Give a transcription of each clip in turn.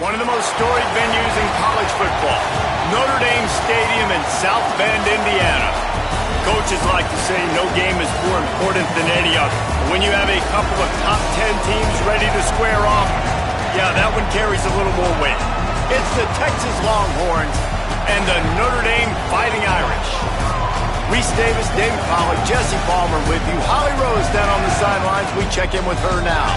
One of the most storied venues in college football, Notre Dame Stadium in South Bend, Indiana. Coaches like to say no game is more important than any other. When you have a couple of top 10 teams ready to square off, yeah, that one carries a little more weight. It's the Texas Longhorns and the Notre Dame Fighting Irish. Reese Davis, David Pollack, Jesse Palmer with you. Holly Rose down on the sidelines. We check in with her now.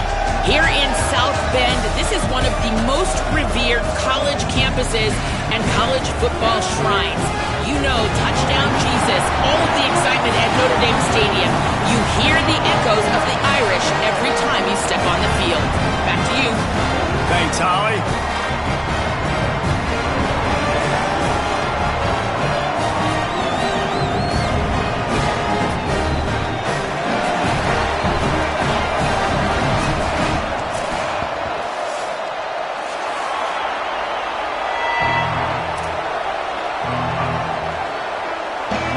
Here in South Bend, this is one of the most revered college campuses and college football shrines. You know, touchdown Jesus, all of the excitement at Notre Dame Stadium. You hear the echoes of the Irish every time you step on the field. Back to you. Thanks, Holly.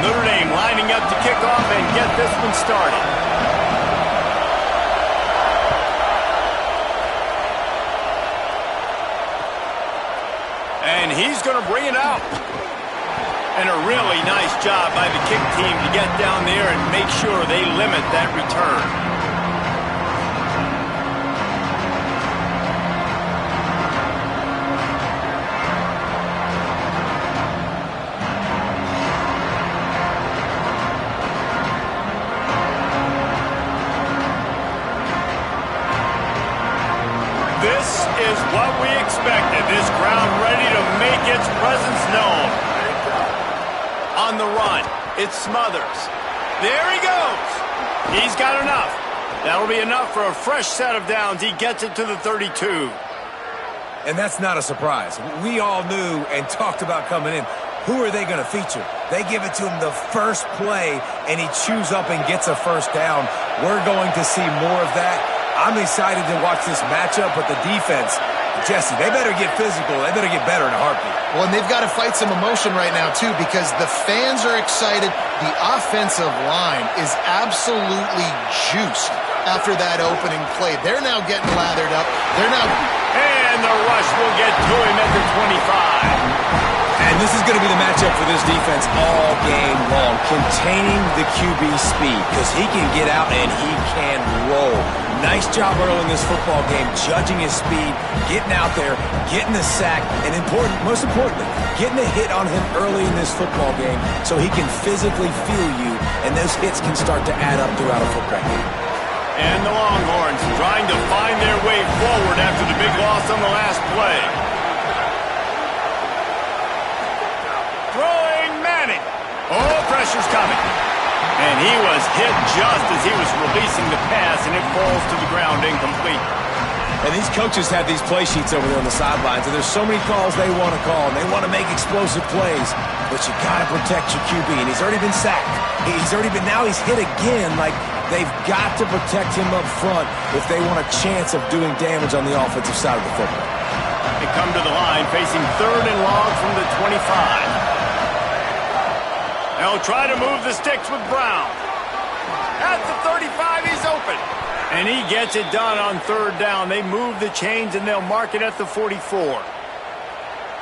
Notre Dame lining up to kick off and get this one started. And he's going to bring it out. And a really nice job by the kick team to get down there and make sure they limit that return. This is what we expected. This crowd ready to make its presence known. On the run, it's Smothers. There he goes. He's got enough. That'll be enough for a fresh set of downs. He gets it to the 32. And that's not a surprise. We all knew and talked about coming in. Who are they going to feature? They give it to him the first play, and he chews up and gets a first down. We're going to see more of that. I'm excited to watch this matchup, but the defense, Jesse, they better get physical. They better get better in a heartbeat. Well, and they've got to fight some emotion right now, too, because the fans are excited. The offensive line is absolutely juiced after that opening play. They're now getting lathered up. And the rush will get to him at the 25. And this is going to be the matchup for this defense all game long, containing the QB speed, because he can get out and he can roll. Nice job early in this football game, judging his speed, getting out there, getting the sack, and most importantly, getting a hit on him early in this football game so he can physically feel you, and those hits can start to add up throughout a football game. And the Longhorns trying to find their way forward after the big loss on the last play. Throwing Manning. Oh, pressure's coming. And he was hit just as he was releasing the pass, and it falls to the ground incomplete. And these coaches have these play sheets over there on the sidelines, and there's so many calls they want to call, and they want to make explosive plays. But you got to protect your QB, and he's already been sacked. Now he's hit again. Like, they've got to protect him up front if they want a chance of doing damage on the offensive side of the football. They come to the line facing 3rd and long from the 25. They'll try to move the sticks with Brown. At the 35, he's open. And he gets it done on 3rd down. They move the chains, and they'll mark it at the 44.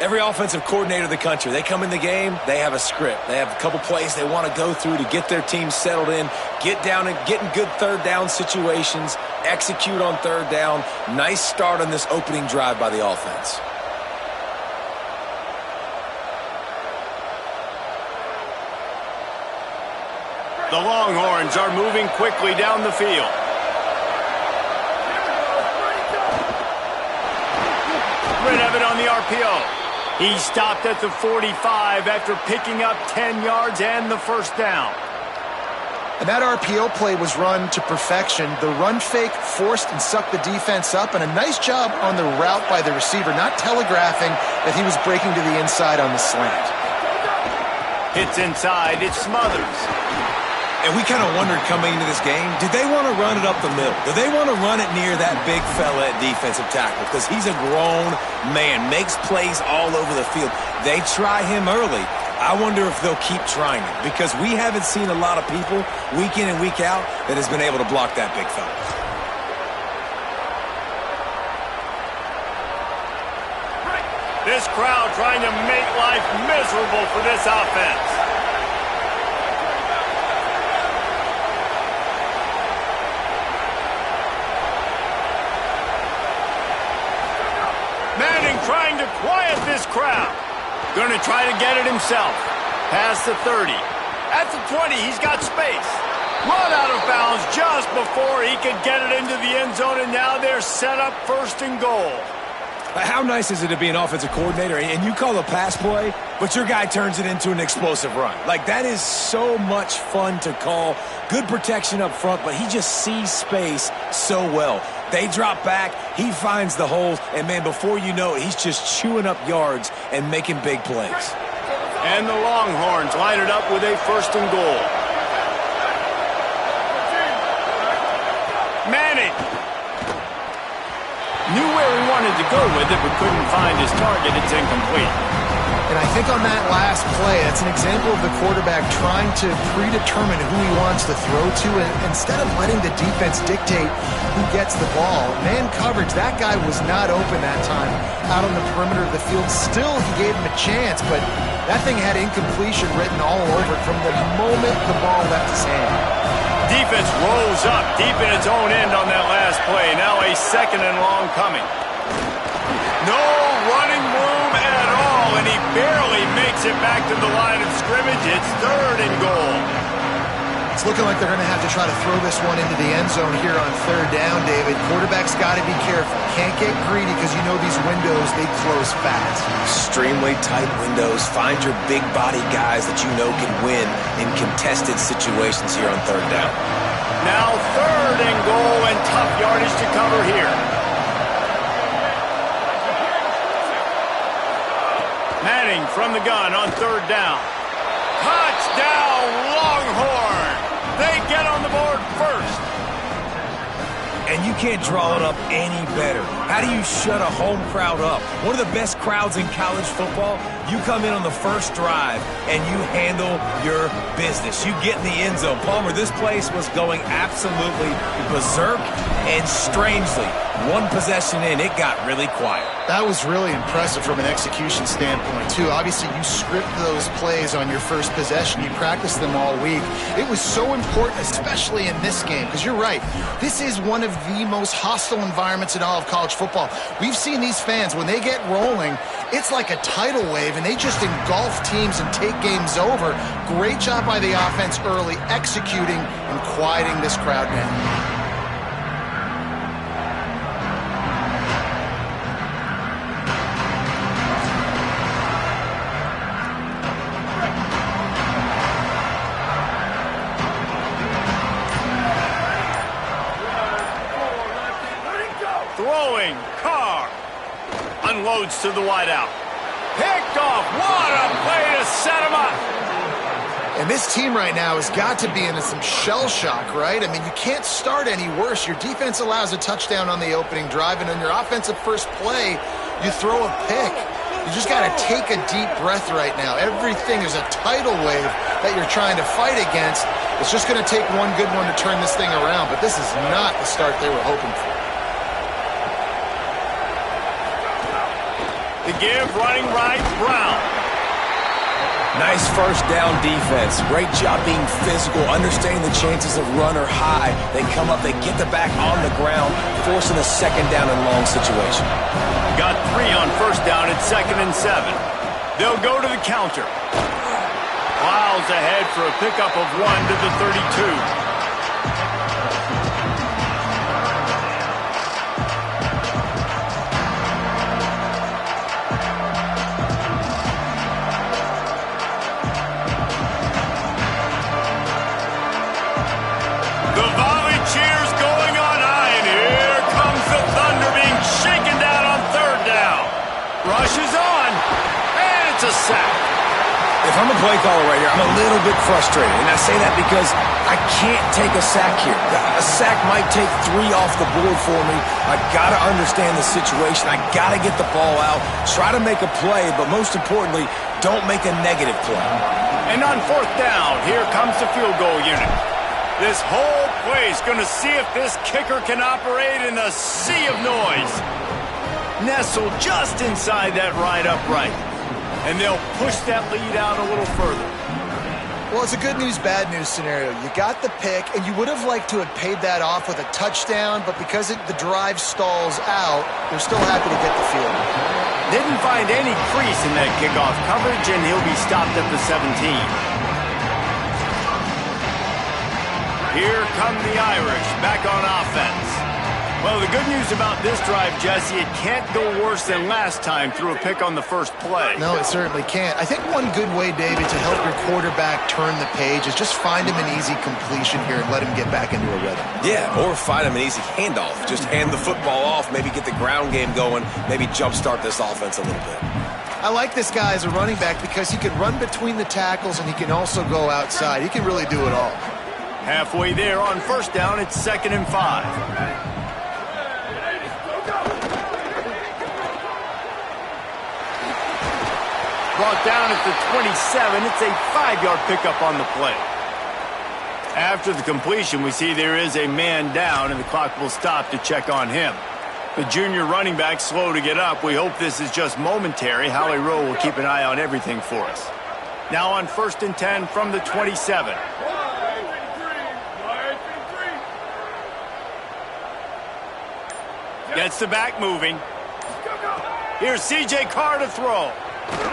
Every offensive coordinator in the country, they come in the game, they have a script. They have a couple plays they want to go through to get their team settled in, get down and get in good 3rd down situations, execute on 3rd down. Nice start on this opening drive by the offense. The Longhorns are moving quickly down the field. Red Evan on the RPO. He stopped at the 45 after picking up 10 yards and the first down. And that RPO play was run to perfection. The run fake forced and sucked the defense up, and a nice job on the route by the receiver, not telegraphing that he was breaking to the inside on the slant. Hits inside, it's Smothers. And we kind of wondered coming into this game, did they want to run it up the middle? Do they want to run it near that big fella at defensive tackle? Because he's a grown man, makes plays all over the field. They try him early. I wonder if they'll keep trying it, because we haven't seen a lot of people week in and week out that has been able to block that big fella. This crowd trying to make life miserable for this offense. Manning trying to quiet this crowd. Going to try to get it himself. Past the 30. At the 20, he's got space. Run out of bounds just before he could get it into the end zone, and now they're set up first and goal. How nice is it to be an offensive coordinator and you call a pass play, but your guy turns it into an explosive run? Like, that is so much fun to call. Good protection up front, but he just sees space so well. They drop back, he finds the holes, and, man, before you know it, he's just chewing up yards and making big plays. And the Longhorns line it up with a first and goal. Manning knew where he wanted to go with it, but couldn't find his target. It's incomplete. And I think on that last play, that's an example of the quarterback trying to predetermine who he wants to throw to, and instead of letting the defense dictate who gets the ball. Man coverage, that guy was not open that time out on the perimeter of the field. Still, he gave him a chance, but that thing had incompletion written all over it from the moment the ball left his hand. Defense rolls up deep in its own end on that last play. Now a second and long coming. No running room at all, and he barely makes it back to the line of scrimmage. It's third and goal. It's looking like they're going to have to try to throw this one into the end zone here on third down, David. Quarterback's got to be careful. Can't get greedy because you know these windows, they close fast. Extremely tight windows. Find your big body guys that you know can win in contested situations here on third down. Now third and goal, and tough yardage to cover here. Manning from the gun on third down. Touchdown, Longhorn! They get on the board first. And you can't draw it up any better. How do you shut a home crowd up? One of the best crowds in college football. You come in on the first drive and you handle your business. You get in the end zone. Palmer, this place was going absolutely berserk, and strangely, one possession in, it got really quiet. That was really impressive from an execution standpoint, too. Obviously, you script those plays on your first possession. You practice them all week. It was so important, especially in this game, because you're right. This is one of the most hostile environments in all of college football. We've seen these fans, when they get rolling, it's like a tidal wave, and they just engulf teams and take games over. Great job by the offense early, executing and quieting this crowd down. Throwing, Carr unloads to the wideout. Picked off. What a play to set him up. And this team right now has got to be in some shell shock, right? I mean, you can't start any worse. Your defense allows a touchdown on the opening drive, and on your offensive first play, you throw a pick. You just got to take a deep breath right now. Everything is a tidal wave that you're trying to fight against. It's just going to take one good one to turn this thing around, but this is not the start they were hoping for. The give, running right, Brown. Nice first down defense. Great job being physical, understanding the chances of run or high. They come up, they get the back on the ground, forcing a second down and long situation. Got 3 on first down at 2nd and 7. They'll go to the counter. Plows ahead for a pickup of 1 to the 32. Rushes on, and it's a sack. If I'm a play caller right here, I'm a little bit frustrated, and I say that because I can't take a sack here. A sack might take 3 off the board for me. I got to understand the situation. I got to get the ball out, try to make a play, but most importantly, don't make a negative play. And on 4th down, here comes the field goal unit. This whole place going to see if this kicker can operate in a sea of noise. nestled just inside that right upright. And they'll push that lead out a little further. Well, it's a good news, bad news scenario. You got the pick, and you would have liked to have paid that off with a touchdown, but because the drive stalls out, they're still happy to get the field. Didn't find any crease in that kickoff coverage, and he'll be stopped at the 17. Here come the Irish, back on offense. Well, the good news about this drive, Jesse, it can't go worse than last time through a pick on the first play. No, it certainly can't. I think one good way, David, to help your quarterback turn the page is just find him an easy completion here and let him get back into a rhythm. Yeah, or find him an easy handoff. Just hand the football off, maybe get the ground game going, maybe jumpstart this offense a little bit. I like this guy as a running back because he can run between the tackles and he can also go outside. He can really do it all. Halfway there on first down, it's 2nd and 5. Brought down at the 27. It's a 5-yard pickup on the play. After the completion, we see there is a man down, and the clock will stop to check on him. The junior running back slow to get up. We hope this is just momentary. Howie Rowe will keep an eye on everything for us. Now on 1st and 10 from the 27. Gets the back moving. Here's C.J. Carr to throw.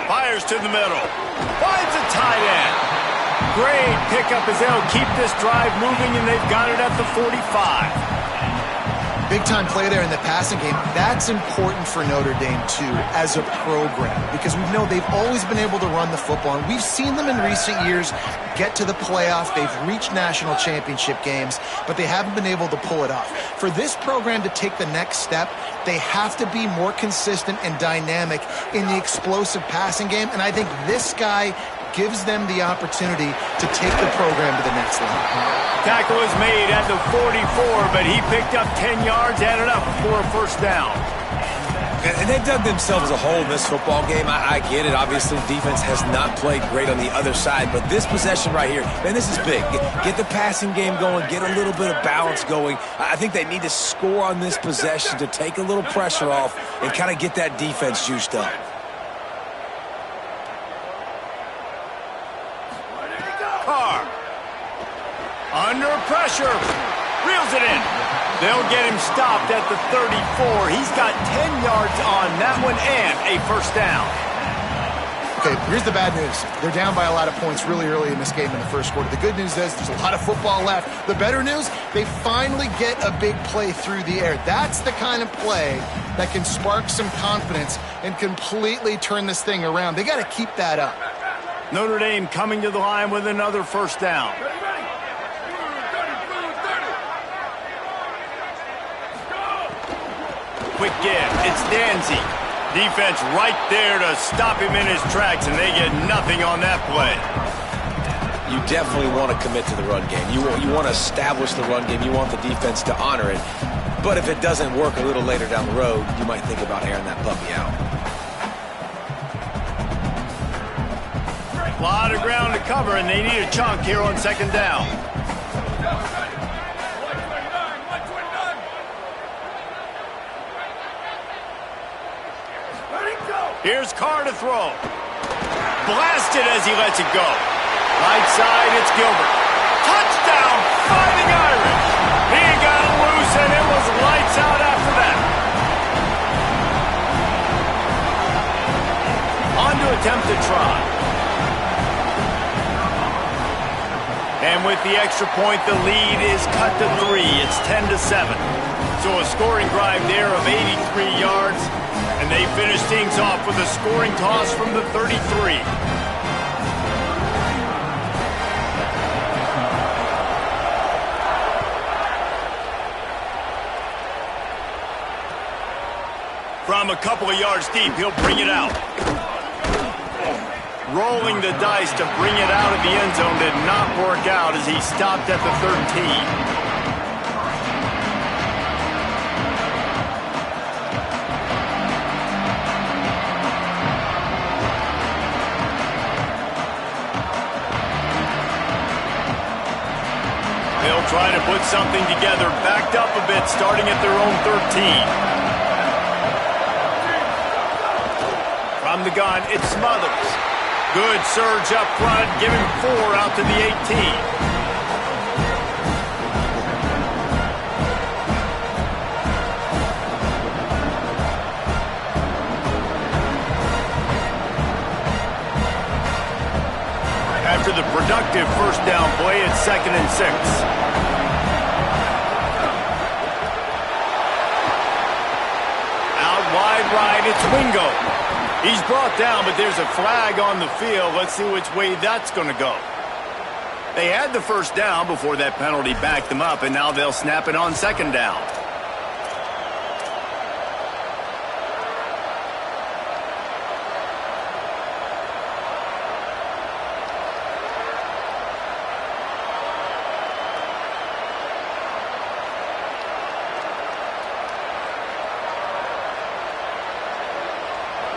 Fires to the middle. Finds a tight end. Great pickup as they'll keep this drive moving, and they've got it at the 45. Big-time play there in the passing game. That's important for Notre Dame, too, as a program, because we know they've always been able to run the football, and we've seen them in recent years get to the playoff. They've reached national championship games, but they haven't been able to pull it off. For this program to take the next step, they have to be more consistent and dynamic in the explosive passing game, and I think this guy gives them the opportunity to take the program to the next level. Tackle is made at the 44, but he picked up 10 yards, added up for a first down. And they've dug themselves a hole in this football game. I get it. Obviously, defense has not played great on the other side, but this possession right here, man, this is big. Get the passing game going, get a little bit of balance going. I think they need to score on this possession to take a little pressure off and kind of get that defense juiced up. Carr. Under pressure. Reels it in. They'll get him stopped at the 34. He's got 10 yards on that one and a first down. Okay, here's the bad news. They're down by a lot of points really early in this game in the first quarter. The good news is there's a lot of football left. The better news, they finally get a big play through the air. That's the kind of play that can spark some confidence and completely turn this thing around. They got to keep that up. Notre Dame coming to the line with another first down. Quick give. It's Danzy. Defense right there to stop him in his tracks, and they get nothing on that play. You definitely want to commit to the run game. You want to establish the run game. You want the defense to honor it. But if it doesn't work a little later down the road, you might think about airing that puppy out. A lot of ground to cover, and they need a chunk here on second down. Here's Carr to throw. Blasted as he lets it go. Right side, it's Gilbert. Touchdown, Fighting Irish. He got loose, and it was lights out after that. On to attempt to try. And with the extra point, the lead is cut to 3. It's 10-7. So a scoring drive there of 83 yards. And they finish things off with a scoring toss from the 33. From a couple of yards deep, he'll bring it out. Rolling the dice to bring it out of the end zone did not work out as he stopped at the 13. They'll try to put something together, backed up a bit, starting at their own 13. gun, it's Smothers. Good surge up front, give him 4 out to the 18. After the productive first down play, it's 2nd and 6. Out wide right, it's Wingo. He's brought down, but there's a flag on the field. Let's see which way that's going to go. They had the first down before that penalty backed them up, and now they'll snap it on 2nd down.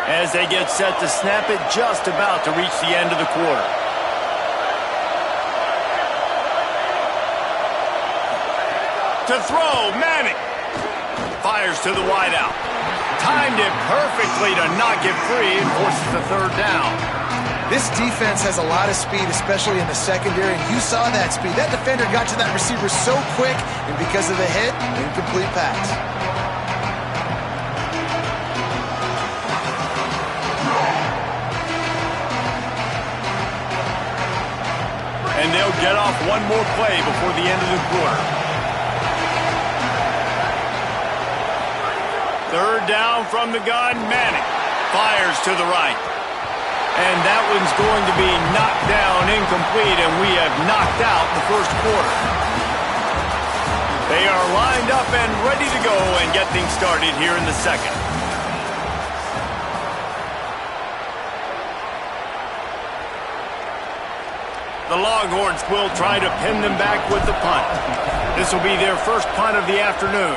As they get set to snap it, just about to reach the end of the quarter. To throw, Manning. Fires to the wideout. Timed it perfectly to knock it free and forces the 3rd down. This defense has a lot of speed, especially in the secondary, and you saw that speed. That defender got to that receiver so quick, and because of the hit, incomplete pass. And they'll get off one more play before the end of the quarter. 3rd down from the gun, Manning. Fires to the right. And that one's going to be knocked down incomplete, and we have knocked out the first quarter. They are lined up and ready to go and get things started here in the second. The Longhorns will try to pin them back with the punt. This will be their first punt of the afternoon.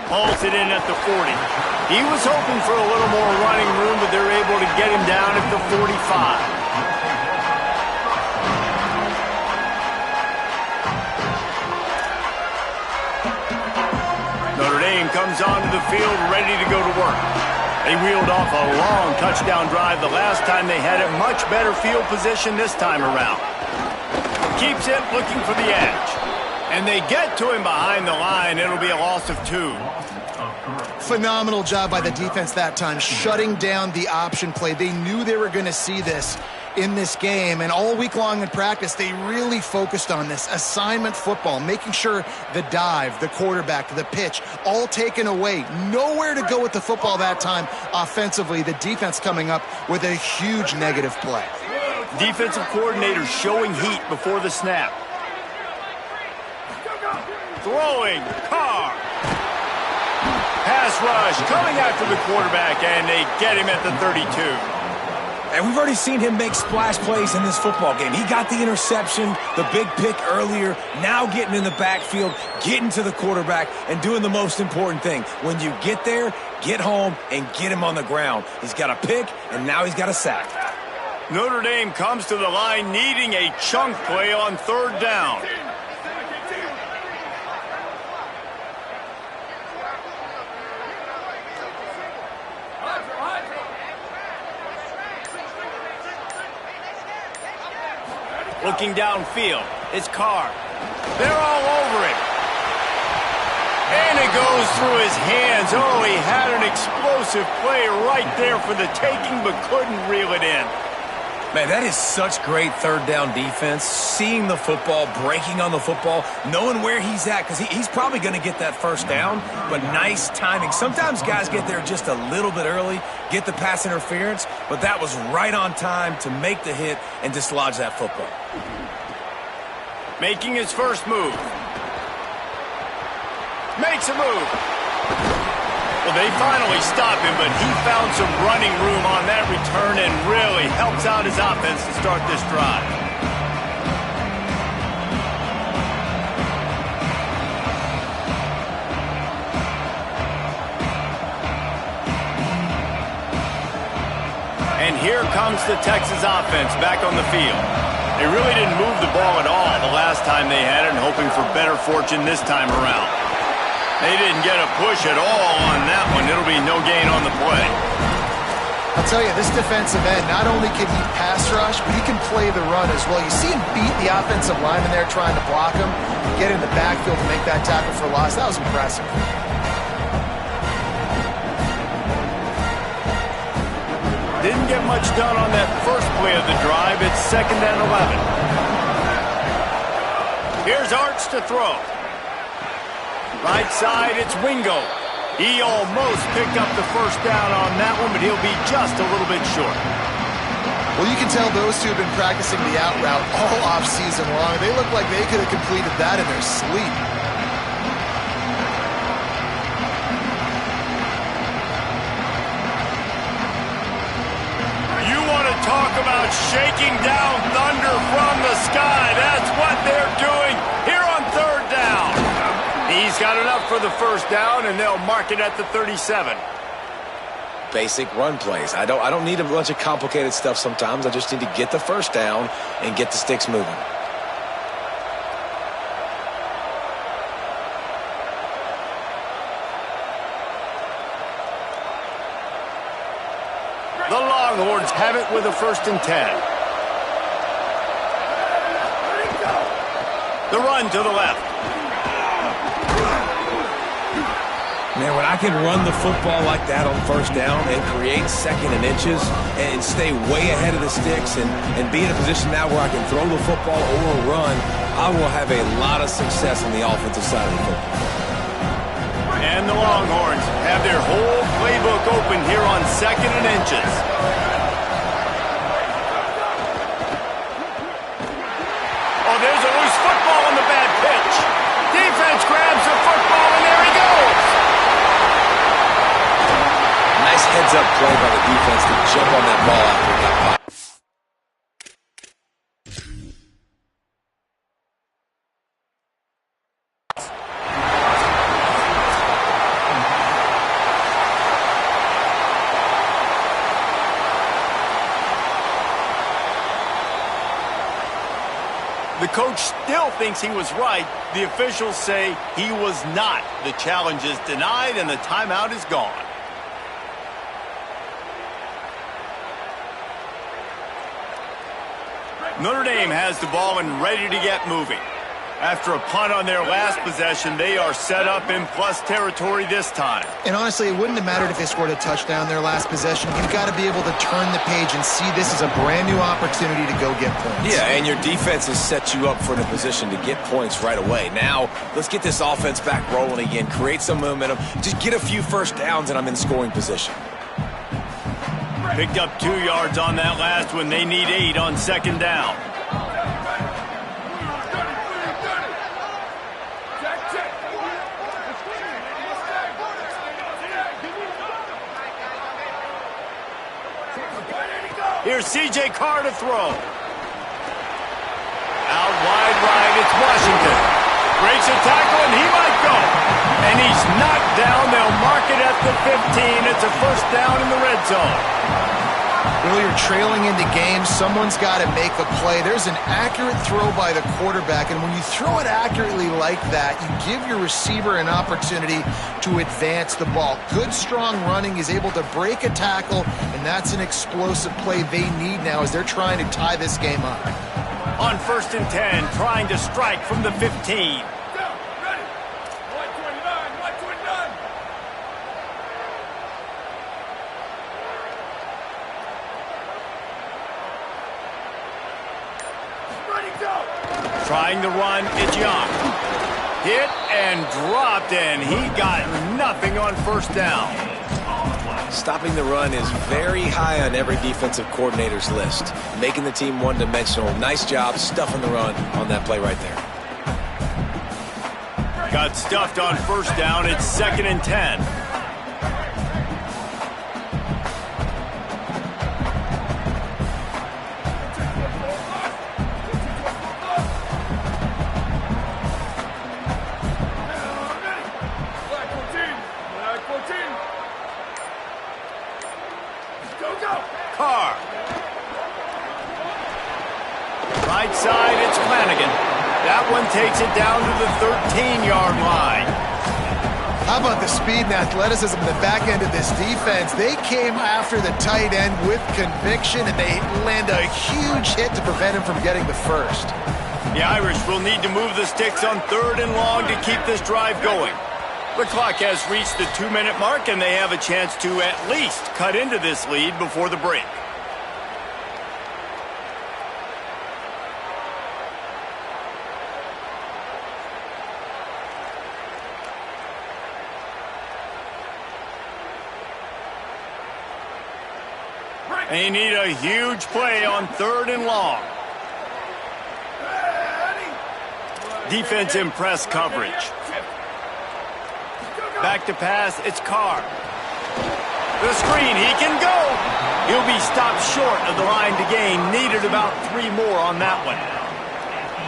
Hauls it in at the 40. He was hoping for a little more running room, but they're able to get him down at the 45. Notre Dame comes onto the field ready to go to work. They wheeled off a long touchdown drive the last time they had it. Much better field position this time around. Keeps it looking for the edge. And they get to him behind the line. It'll be a loss of 2. Phenomenal job by the defense that time, shutting down the option play. They knew they were going to see this in this game, and all week long in practice, they really focused on this assignment football, making sure the dive, the quarterback, the pitch, all taken away. Nowhere to go with the football that time offensively. The defense coming up with a huge negative play. Defensive coordinator showing heat before the snap. Throwing, Carr. Pass rush, coming after the quarterback, and they get him at the 32. And we've already seen him make splash plays in this football game. He got the interception, the big pick earlier, now getting in the backfield, getting to the quarterback, and doing the most important thing. When you get there, get home, and get him on the ground. He's got a pick, and now he's got a sack. Notre Dame comes to the line needing a chunk play on 3rd down. Looking downfield, it's Carr. They're all over him. And it goes through his hands. Oh, he had an explosive play right there for the taking, but couldn't reel it in. Man, that is such great 3rd down defense. Seeing the football, breaking on the football, knowing where he's at, because he's probably going to get that first down, but nice timing. Sometimes guys get there just a little bit early, get the pass interference, but that was right on time to make the hit and dislodge that football. Making his first move. Makes a move. Well, they finally stop him, but he found some running room on that return and really helps out his offense to start this drive. And here comes the Texas offense back on the field. They really didn't move the ball at all the last time they had it, and hoping for better fortune this time around. They didn't get a push at all on that one. It'll be no gain on the play. I'll tell you, this defensive end, not only can he pass rush, but he can play the run as well. You see him beat the offensive lineman there trying to block him, get in the backfield to make that tackle for loss. That was impressive. Didn't get much done on that first play of the drive. It's 2nd and 11. Here's Arch to throw. Right side, it's Wingo. He almost picked up the first down on that one, but he'll be just a little bit short. Well, you can tell those two have been practicing the out route all off-season long. They look like they could have completed that in their sleep. You want to talk about shaking down thunder from the sky. That's what they're doing here on 3rd down. He's got enough for the first down, and they'll mark it at the 37. Basic run plays. I don't need a bunch of complicated stuff sometimes. I just need to get the first down and get the sticks moving. The Longhorns have it with a 1st and 10. The run to the left. Man, when I can run the football like that on 1st down and create 2nd and inches and stay way ahead of the sticks and be in a position now where I can throw the football or run, I will have a lot of success on the offensive side of the football. And the Longhorns have their whole playbook open here on 2nd and inches. Oh, there's a loose football on the bad pitch. Defense grabs the football, and there he goes. Nice heads-up play by the defense to jump on that ball after it got popped. The coach still thinks he was right. The officials say he was not. The challenge is denied, and the timeout is gone. Notre Dame has the ball and ready to get moving. After a punt on their last possession, they are set up in plus territory this time. And honestly, it wouldn't have mattered if they scored a touchdown their last possession. You've got to be able to turn the page and see this as a brand new opportunity to go get points. Yeah, and your defense has set you up for the position to get points right away. Now, let's get this offense back rolling again, create some momentum, just get a few first downs, and I'm in scoring position. Picked up 2 yards on that last one. They need 8 on 2nd down. Here's C.J. Carr to throw. Out wide right, it's Washington. Breaks a tackle, and he might go. And he's knocked down. They'll mark it at the 15. It's a first down in the red zone. Well, you're trailing into games. Someone's got to make a play. There's an accurate throw by the quarterback, and when you throw it accurately like that, you give your receiver an opportunity to advance the ball. Good, strong running. He's able to break a tackle, and that's an explosive play they need now as they're trying to tie this game up. On 1st and 10, trying to strike from the 15. Trying to run, it's Young. Hit and dropped, and he got nothing on 1st down. Stopping the run is very high on every defensive coordinator's list. Making the team one-dimensional. Nice job stuffing the run on that play right there. Got stuffed on 1st down. It's 2nd and 10. Carr. Right side, it's Flanagan. That one takes it down to the 13-yard line. How about the speed and athleticism in the back end of this defense? They came after the tight end with conviction, and they land a huge hit to prevent him from getting the first. The Irish will need to move the sticks on 3rd and long to keep this drive going. The clock has reached the 2-minute mark, and they have a chance to at least cut into this lead before the break. They need a huge play on 3rd and long. Defense in press coverage. Back to pass, it's Carr. The screen, he can go. He'll be stopped short of the line to gain. Needed about 3 more on that one.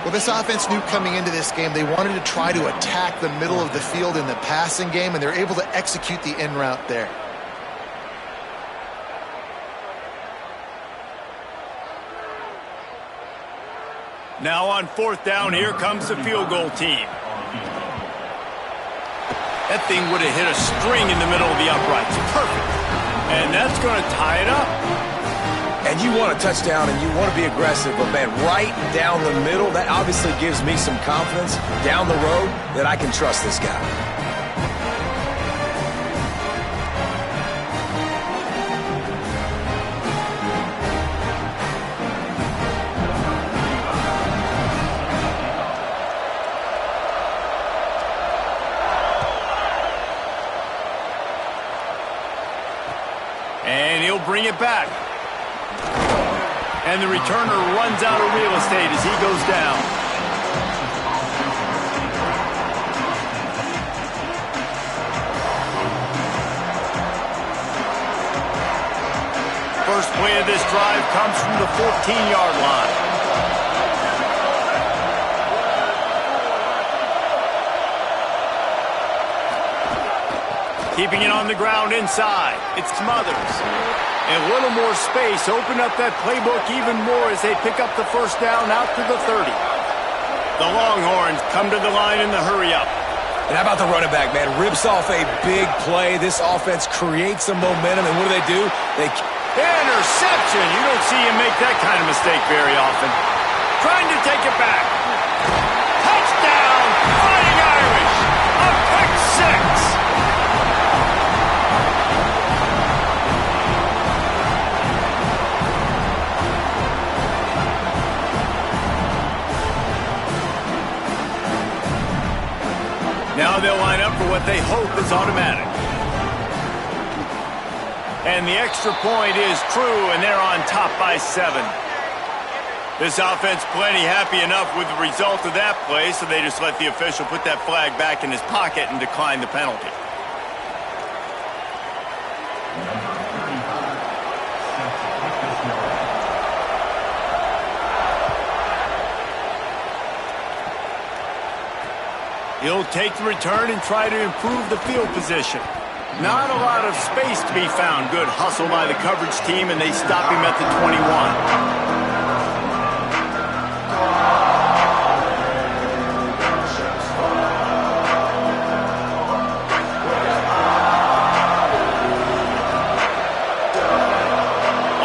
Well, this offense knew coming into this game they wanted to try to attack the middle of the field in the passing game, and they're able to execute the in route there. Now on 4th down, here comes the field goal team. That thing would have hit a string in the middle of the uprights. Perfect. And that's going to tie it up. And you want a touchdown and you want to be aggressive, but man, right down the middle, that obviously gives me some confidence down the road that I can trust this guy. And he'll bring it back. And the returner runs out of real estate as he goes down. First play of this drive comes from the 14-yard line. Keeping it on the ground inside. It's Smothers. And a little more space. Open up that playbook even more as they pick up the first down out to the 30. The Longhorns come to the line in the hurry-up. And how about the running back, man? Rips off a big play. This offense creates some momentum, and what do? They interception. You don't see him make that kind of mistake very often. Trying to take it back. Touchdown, Fighting Irish. A pick 6. Now they'll line up for what they hope is automatic. And the extra point is true, and they're on top by 7. This offense plenty happy enough with the result of that play, so they just let the official put that flag back in his pocket and decline the penalty. He'll take the return and try to improve the field position. Not a lot of space to be found. Good hustle by the coverage team, and they stop him at the 21.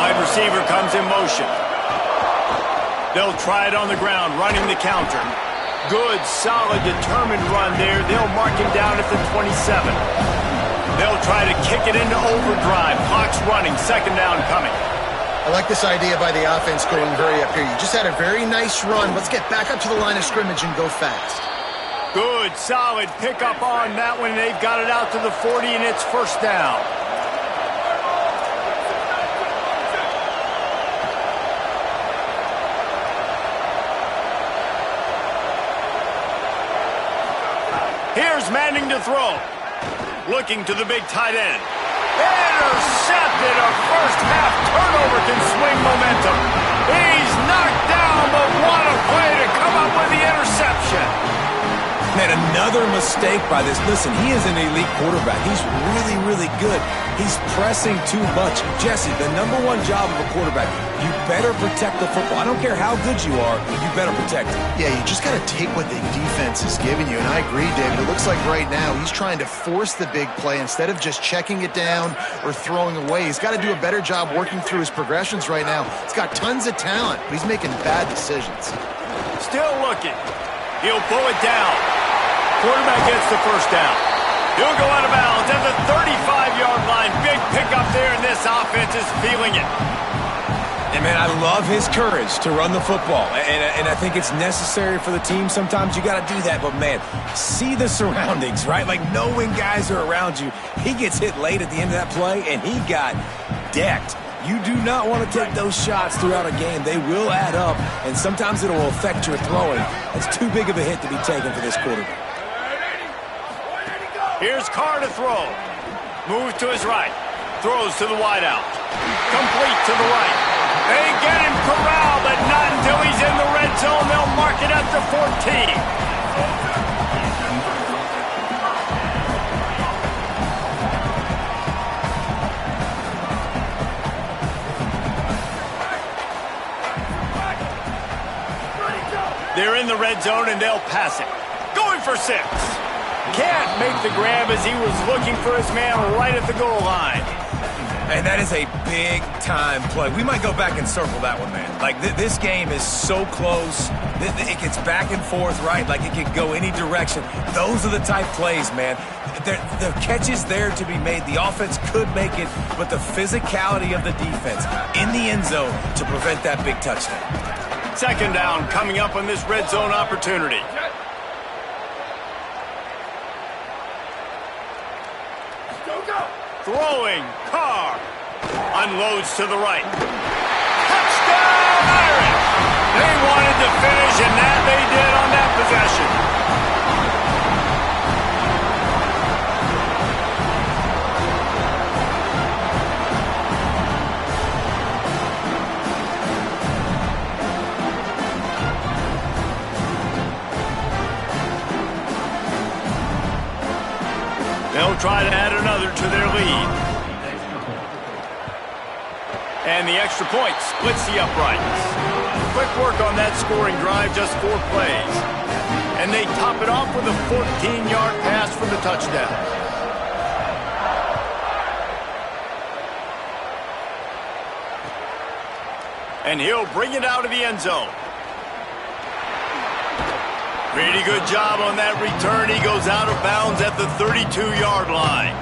Wide receiver comes in motion. They'll try it on the ground, running the counter. Good, solid, determined run there. They'll mark him down at the 27. They'll try to kick it into overdrive. Clock's running. 2nd down coming. I like this idea by the offense going very up here. You just had a very nice run. Let's get back up to the line of scrimmage and go fast. Good, solid pickup on that one. They've got it out to the 40, and it's 1st down. Here's Manning to throw. Looking to the big tight end. Intercepted. A first-half turnover can swing momentum. He's knocked down, but what a play to come up with the interception. Man, another mistake by this. Listen, he is an elite quarterback. He's really, really good. He's pressing too much. Jesse, the #1 job of a quarterback, you better protect the football. I don't care how good you are, you better protect it. Yeah, you just got to take what the defense is giving you. And I agree, David. It looks like right now he's trying to force the big play instead of just checking it down or throwing away. He's got to do a better job working through his progressions right now. He's got tons of talent, but he's making bad decisions. Still looking. He'll pull it down. Quarterback gets the first down. He'll go out of bounds at the 35-yard line. Big pickup there, and this offense is feeling it. And, man, I love his courage to run the football. And I think it's necessary for the team. Sometimes you got to do that. But, man, see the surroundings, right? Like, knowing guys are around you. He gets hit late at the end of that play, and he got decked. You do not want to take those shots throughout a game. They will add up, and sometimes it will affect your throwing. That's too big of a hit to be taken for this quarterback. Here's Carr to throw. Moves to his right. Throws to the wideout. Complete to the right. They get him corralled, but not until he's in the red zone. They'll mark it at the 14. They're in the red zone, and they'll pass it. Going for 6. Can't make the grab as he was looking for his man right at the goal line. And that is a big-time play. We might go back and circle that one, man. Like, this game is so close. It gets back and forth, right? Like, it can go any direction. Those are the type plays, man. The catch is there to be made. The offense could make it, but the physicality of the defense in the end zone to prevent that big touchdown. Second down coming up on this red zone opportunity. Throwing, Carr. Unloads to the right. Touchdown, Irish! They wanted to finish, and that they did on that possession. They'll try to add another to their lead. And the extra point splits the uprights. Quick work on that scoring drive, just 4 plays. And they top it off with a 14-yard pass for the touchdown. And he'll bring it out of the end zone. Pretty good job on that return. He goes out of bounds at the 32-yard line.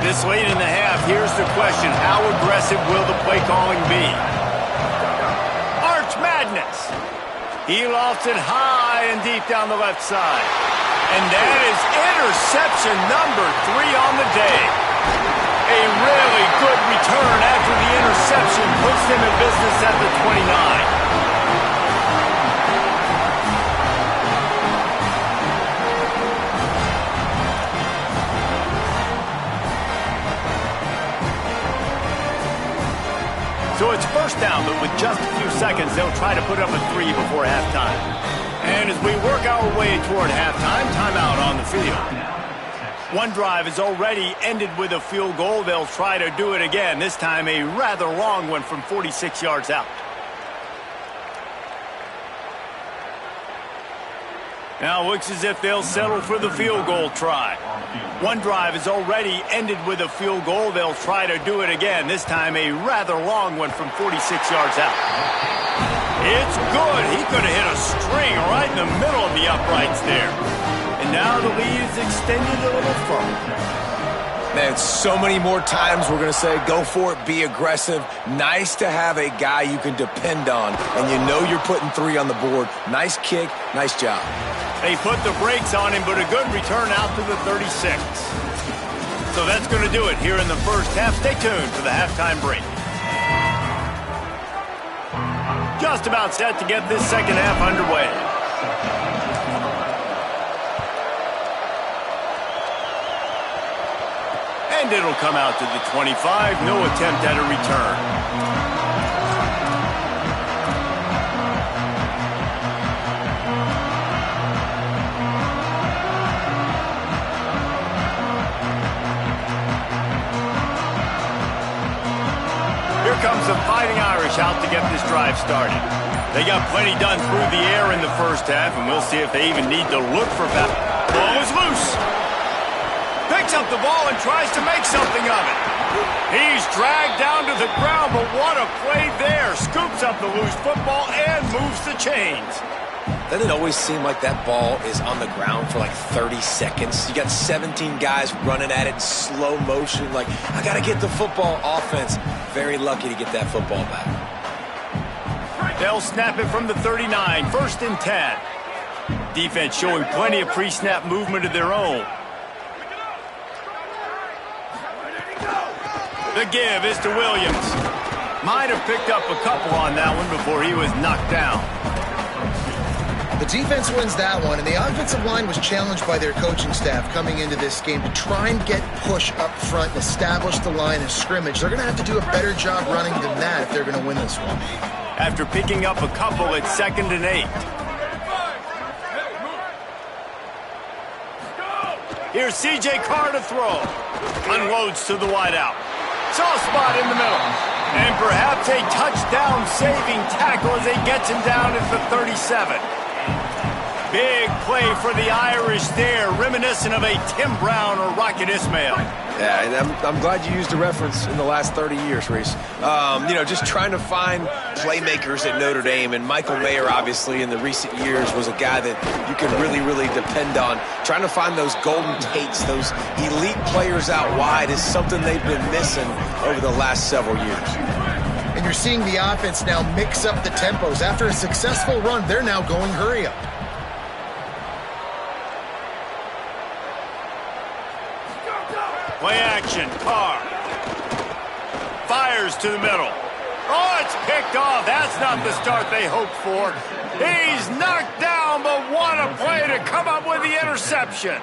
This late in the half, here's the question. How aggressive will the play calling be? Arch Madness. He lofts it high and deep down the left side. And that is interception number 3 on the day. A really good return after the interception puts them in business at the 29. So it's first down, but with just a few seconds, they'll try to put up a 3 before halftime. And as we work our way toward halftime, timeout on the field. One drive is already ended with a field goal. They'll try to do it again, this time a rather long one from 46 yards out. Now looks as if they'll settle for the field goal try. One drive is already ended with a field goal. They'll try to do it again, this time a rather long one from 46 yards out. It's good. He could have hit a string right in the middle of the uprights there. And now the lead is extended a little further. Man, so many more times we're going to say, go for it, be aggressive. Nice to have a guy you can depend on, and you know you're putting 3 on the board. Nice kick, nice job. They put the brakes on him, but a good return out to the 36. So that's going to do it here in the first half. Stay tuned for the halftime break. Just about set to get this second half underway. And it'll come out to the 25. No attempt at a return. Here comes the Fighting Irish out to get this drive started. They got plenty done through the air in the first half, and we'll see if they even need to look for that. Ball is loose. Picks up the ball and tries to make something of it. He's dragged down to the ground, but what a play there. Scoops up the loose football and moves the chains. Doesn't it always seem like that ball is on the ground for like 30 seconds? You got 17 guys running at it in slow motion. Like, I got to get the football. Offense, very lucky to get that football back. They'll snap it from the 39, 1st and 10. Defense showing plenty of pre-snap movement of their own. The give is to Williams. Might have picked up a couple on that one before he was knocked down. The defense wins that one, and the offensive line was challenged by their coaching staff coming into this game to try and get push up front and establish the line of scrimmage. They're going to have to do a better job running than that if they're going to win this one. After picking up a couple, it's 2nd and 8. Here's C.J. Carr to throw. Unloads to the wideout. Soft spot in the middle. And perhaps a touchdown-saving tackle as he gets him down at the 37. Big play for the Irish there, reminiscent of a Tim Brown or Rocket Ismail. Yeah, and I'm glad you used a reference in the last 30 years, Reese. You know, just trying to find playmakers at Notre Dame, and Michael Mayer, obviously, in the recent years was a guy that you can really, really depend on. Trying to find those golden Tates, those elite players out wide is something they've been missing over the last several years. And you're seeing the offense now mix up the tempos. After a successful run, they're now going hurry up. Play action, Carr. Fires to the middle. Oh, it's picked off. That's not the start they hoped for. He's knocked down, but what a play to come up with the interception.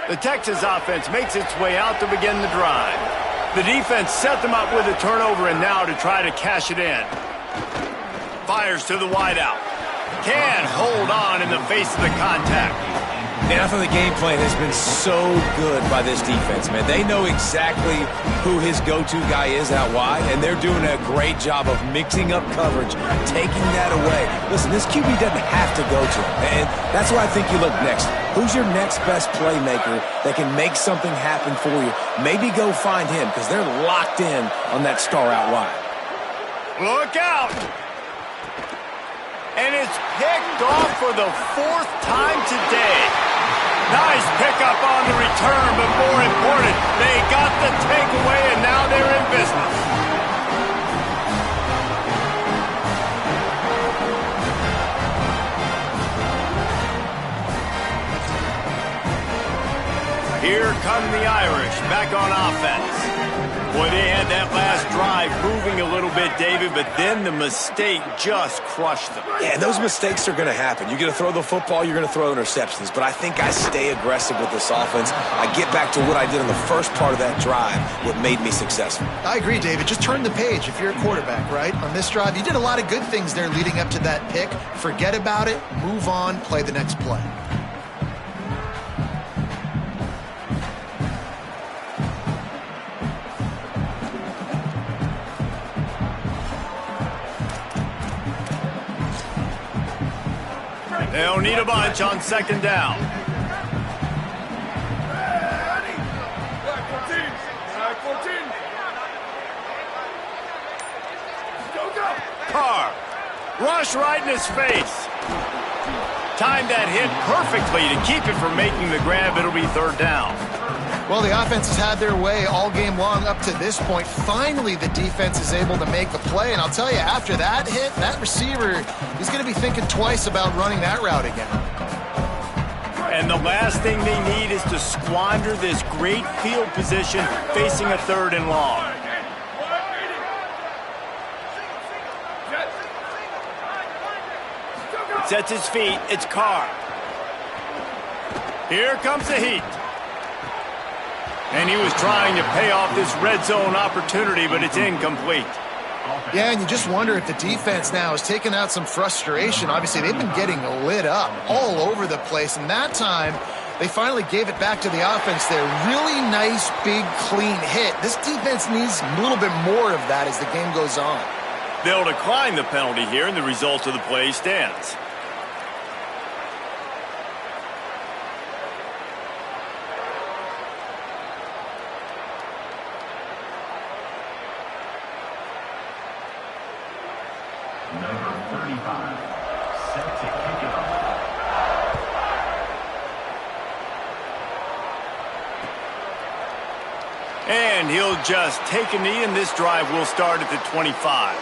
The Texas offense makes its way out to begin the drive. The defense set them up with a turnover, and now to try to cash it in. Fires to the wideout. Can't hold on in the face of the contact. Man, I thought the game plan has been so good by this defense, man. They know exactly who his go-to guy is out wide, and they're doing a great job of mixing up coverage, taking that away. Listen, this QB doesn't have to go to him, and that's why I think you look next. Who's your next best playmaker that can make something happen for you? Maybe go find him, because they're locked in on that star out wide. Look out! And it's picked off for the 4th time today. Nice pickup on the return, but more important, they got the takeaway, and now they're in business. Here come the Irish back on offense. Boy, they had that last drive moving a little bit, David, but then the mistake just crushed them. Yeah, those mistakes are going to happen. You're going to throw the football, you're going to throw interceptions, but I think I stay aggressive with this offense. I get back to what I did in the first part of that drive, what made me successful. I agree, David. Just turn the page if you're a quarterback, right? On this drive, you did a lot of good things there leading up to that pick. Forget about it, move on, play the next play. They'll need a bunch on 2nd down. Carr, rush right in his face. Timed that hit perfectly to keep it from making the grab. It'll be 3rd down. Well, the offense has had their way all game long up to this point. Finally, the defense is able to make a play. And I'll tell you, after that hit, that receiver, he's going to be thinking twice about running that route again. And the last thing they need is to squander this great field position facing a 3rd and long. sets his feet. It's Carr. Here comes the heat. And he was trying to pay off this red zone opportunity, but it's incomplete. Yeah, and you just wonder if the defense now has taken out some frustration. Obviously, they've been getting lit up all over the place, and that time they finally gave it back to the offense there. Really nice, big, clean hit. This defense needs a little bit more of that as the game goes on. They'll decline the penalty here, and the result of the play stands. Number 35, set to kick it off. And he'll just take a knee, and this drive will start at the 25.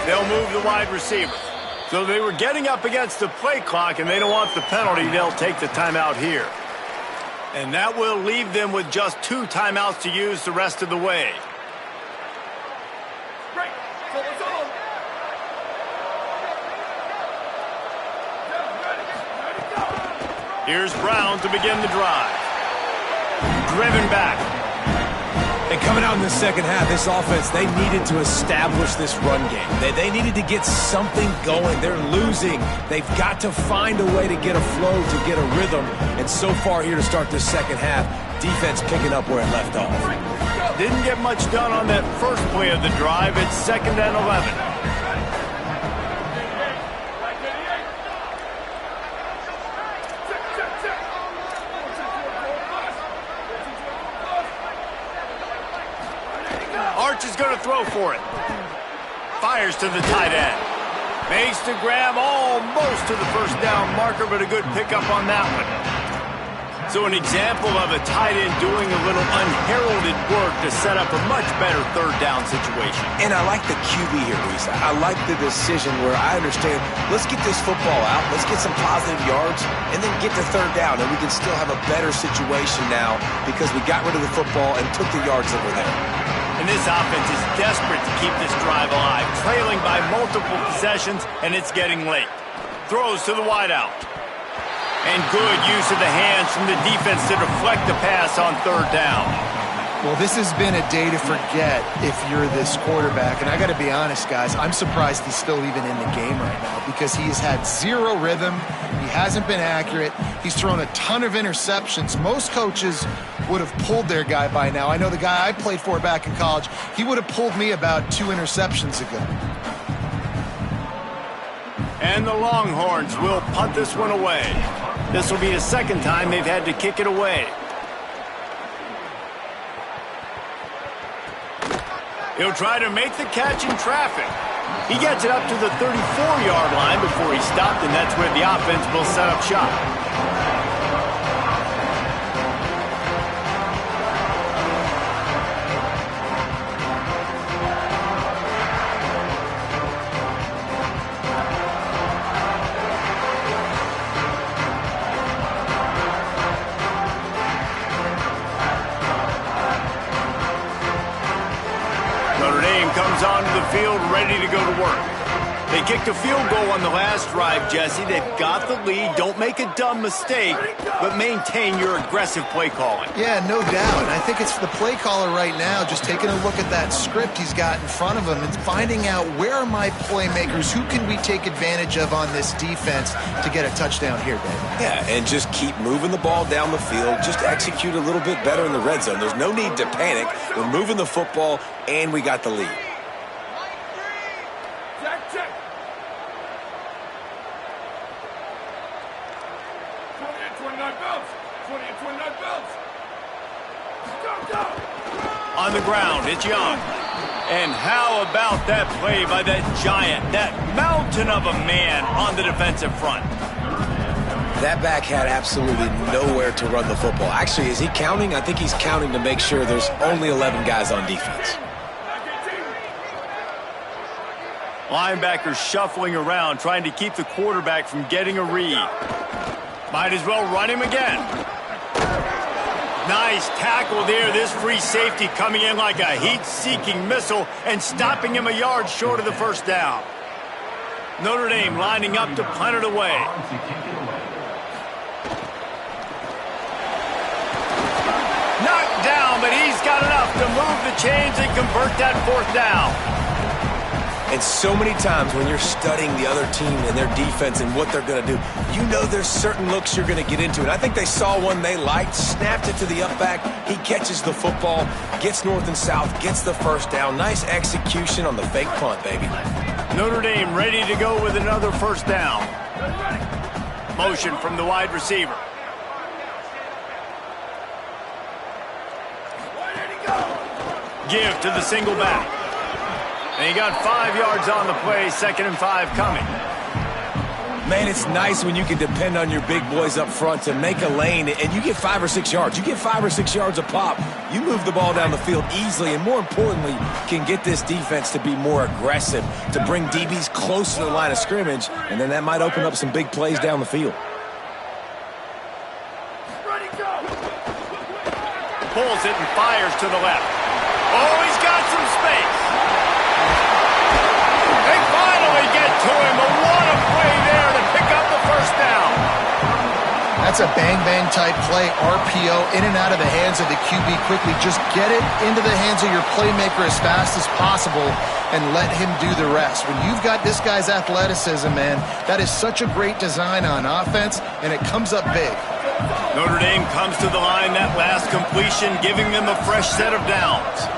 They'll move the wide receiver. So they were getting up against the play clock, and they don't want the penalty. They'll take the timeout here. And that will leave them with just 2 timeouts to use the rest of the way. Here's Brown to begin the drive. Driven back. And coming out in the second half, this offense, they needed to establish this run game. They needed to get something going. They're losing. They've got to find a way to get a flow, to get a rhythm. And so far here to start this second half, defense picking up where it left off. Didn't get much done on that first play of the drive. It's 2nd and 11. Arch is going to throw for it. Fires to the tight end. Makes the grab almost to the first down marker, but a good pickup on that one. So an example of a tight end doing a little unheralded work to set up a much better 3rd down situation. And I like the QB here, Reese. I like the decision where I understand, let's get this football out, let's get some positive yards, and then get to 3rd down, and we can still have a better situation now because we got rid of the football and took the yards that were there. And this offense is desperate to keep this drive alive, trailing by multiple possessions, and it's getting late. Throws to the wideout. And good use of the hands from the defense to deflect the pass on 3rd down. Well, this has been a day to forget if you're this quarterback. And I got to be honest, guys, I'm surprised he's still even in the game right now because he has had 0 rhythm. He hasn't been accurate. He's thrown a ton of interceptions. Most coaches would have pulled their guy by now. I know the guy I played for back in college, he would have pulled me about 2 interceptions ago. And the Longhorns will punt this one away. This will be the 2nd time they've had to kick it away. He'll try to make the catch in traffic. He gets it up to the 34-yard line before he stopped, and that's where the offense will set up shop. Comes onto the field ready to go to work. They kicked a field goal on the last drive, Jesse. They've got the lead. Don't make a dumb mistake, but maintain your aggressive play calling. Yeah, no doubt. And I think it's the play caller right now just taking a look at that script he's got in front of him and finding out where are my playmakers, who can we take advantage of on this defense to get a touchdown here, baby. Yeah, and just keep moving the ball down the field. Just execute a little bit better in the red zone. There's no need to panic. We're moving the football, and we got the lead. On the ground, it's Young. And how about that play by that giant, that mountain of a man on the defensive front? That back had absolutely nowhere to run the football. Actually, is he counting? I think he's counting to make sure there's only 11 guys on defense. Linebackers shuffling around, trying to keep the quarterback from getting a read. Might as well run him again. Nice tackle there. This free safety coming in like a heat-seeking missile and stopping him a yard short of the first down. Notre Dame lining up to punt it away. Knocked down, but he's got enough to move the chains and convert that fourth down. And so many times when you're studying the other team and their defense and what they're going to do, you know there's certain looks you're going to get into. And I think they saw one they liked, snapped it to the up back. He catches the football, gets north and south, gets the first down. Nice execution on the fake punt, baby. Notre Dame ready to go with another first down. Motion from the wide receiver. Give to the single back. And he got 5 yards on the play, 2nd and 5 coming. Man, it's nice when you can depend on your big boys up front to make a lane, and you get 5 or 6 yards. You get 5 or 6 yards a pop. You move the ball down the field easily, and more importantly, can get this defense to be more aggressive, to bring DBs close to the line of scrimmage, and then that might open up some big plays down the field. Pulls it and fires to the left. Oh, he's got some space. They finally get to him, but what a play there to pick up the first down. That's a bang-bang type play, RPO, in and out of the hands of the QB quickly. Just get it into the hands of your playmaker as fast as possible and let him do the rest. When you've got this guy's athleticism, man, that is such a great design on offense, and it comes up big. Notre Dame comes to the line that last completion, giving them a fresh set of downs.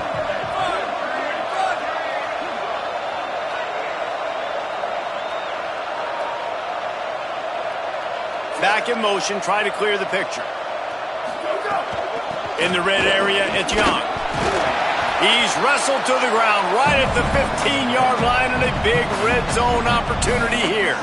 Back in motion, try to clear the picture. In the red area, it's Young. He's wrestled to the ground right at the 15-yard line, and a big red zone opportunity here.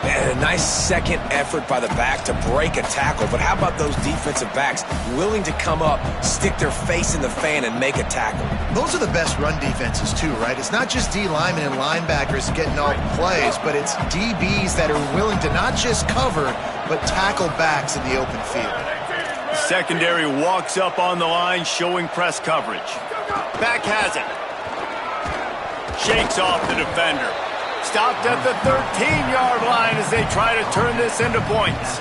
And a nice second effort by the back to break a tackle. But how about those defensive backs willing to come up, stick their face in the fan, and make a tackle? Those are the best run defenses too, right? It's not just D linemen and linebackers getting all the plays, but it's DBs that are willing to not just cover, but tackle backs in the open field. Secondary walks up on the line, showing press coverage. Back has it. Shakes off the defender. Stopped at the 13-yard line as they try to turn this into points.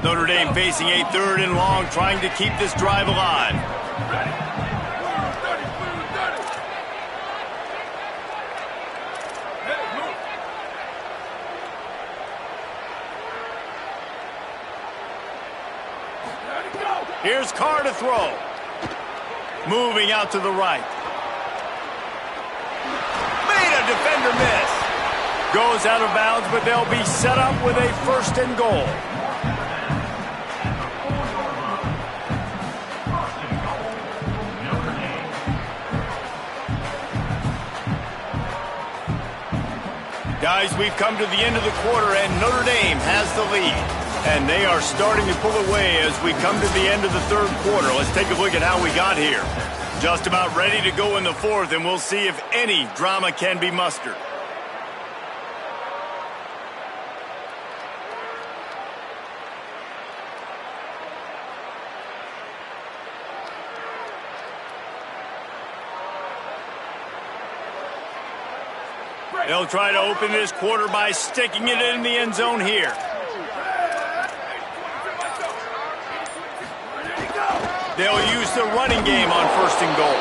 Notre Dame facing a 3rd and long, trying to keep this drive alive. Here's Carr to throw. Moving out to the right. Made a defender miss. Goes out of bounds, but they'll be set up with a 1st and goal. Guys, we've come to the end of the quarter, and Notre Dame has the lead. And they are starting to pull away as we come to the end of the 3rd quarter. Let's take a look at how we got here. Just about ready to go in the 4th, and we'll see if any drama can be mustered. They'll try to open this quarter by sticking it in the end zone here. They'll use the running game on 1st and goal.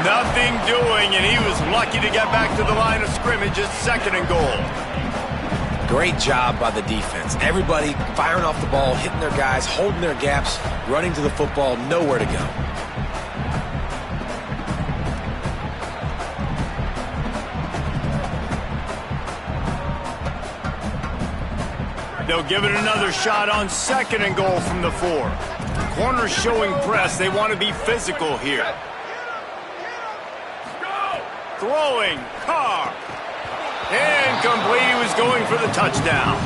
Nothing doing, and he was lucky to get back to the line of scrimmage at 2nd and goal. Great job by the defense. Everybody firing off the ball, hitting their guys, holding their gaps, running to the football, nowhere to go. They'll give it another shot on 2nd and goal from the 4. Corners showing press. They want to be physical here. Throwing. Carr. Incomplete. He was going for the touchdown.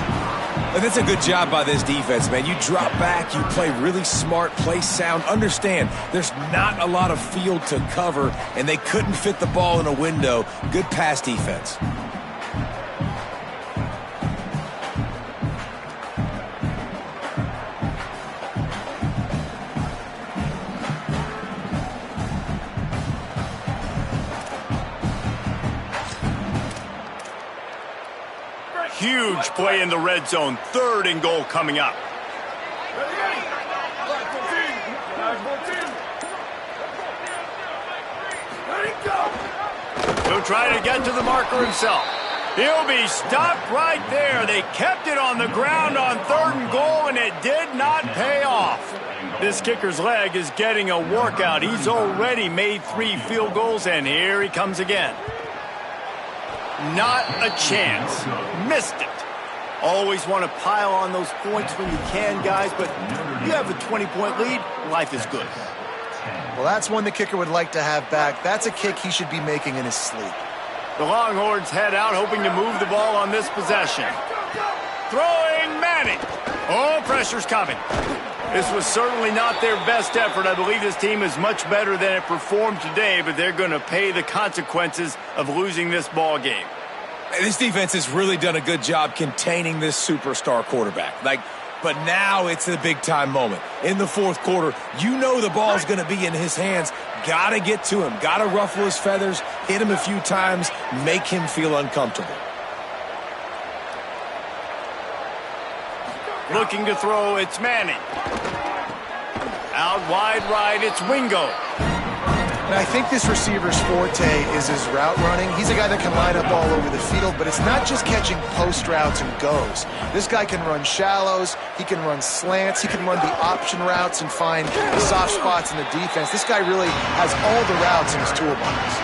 And that's a good job by this defense, man. You drop back, you play really smart, play sound. Understand, there's not a lot of field to cover, and they couldn't fit the ball in a window. Good pass defense. Huge play in the red zone. 3rd and goal coming up. He'll try to get to the marker himself. He'll be stopped right there. They kept it on the ground on 3rd and goal, and it did not pay off. This kicker's leg is getting a workout. He's already made 3 field goals, and here he comes again. Not a chance. Missed it. Always want to pile on those points when you can, guys, but you have a 20-point lead, life is good. Well, that's one the kicker would like to have back. That's a kick he should be making in his sleep. The Longhorns head out, hoping to move the ball on this possession. Throwing Manning. Oh, pressure's coming. This was certainly not their best effort. I believe this team is much better than it performed today, but they're going to pay the consequences of losing this ball game. This defense has really done a good job containing this superstar quarterback. But now it's the big-time moment. In the 4th quarter, you know the ball's going to be in his hands. Got to get to him. Got to ruffle his feathers, hit him a few times, make him feel uncomfortable. Looking to throw, it's Manning. Out wide right, it's Wingo. And I think this receiver's forte is his route running. He's a guy that can line up all over the field, but it's not just catching post routes and goes. This guy can run shallows, he can run slants, he can run the option routes and find the soft spots in the defense. This guy really has all the routes in his toolbox.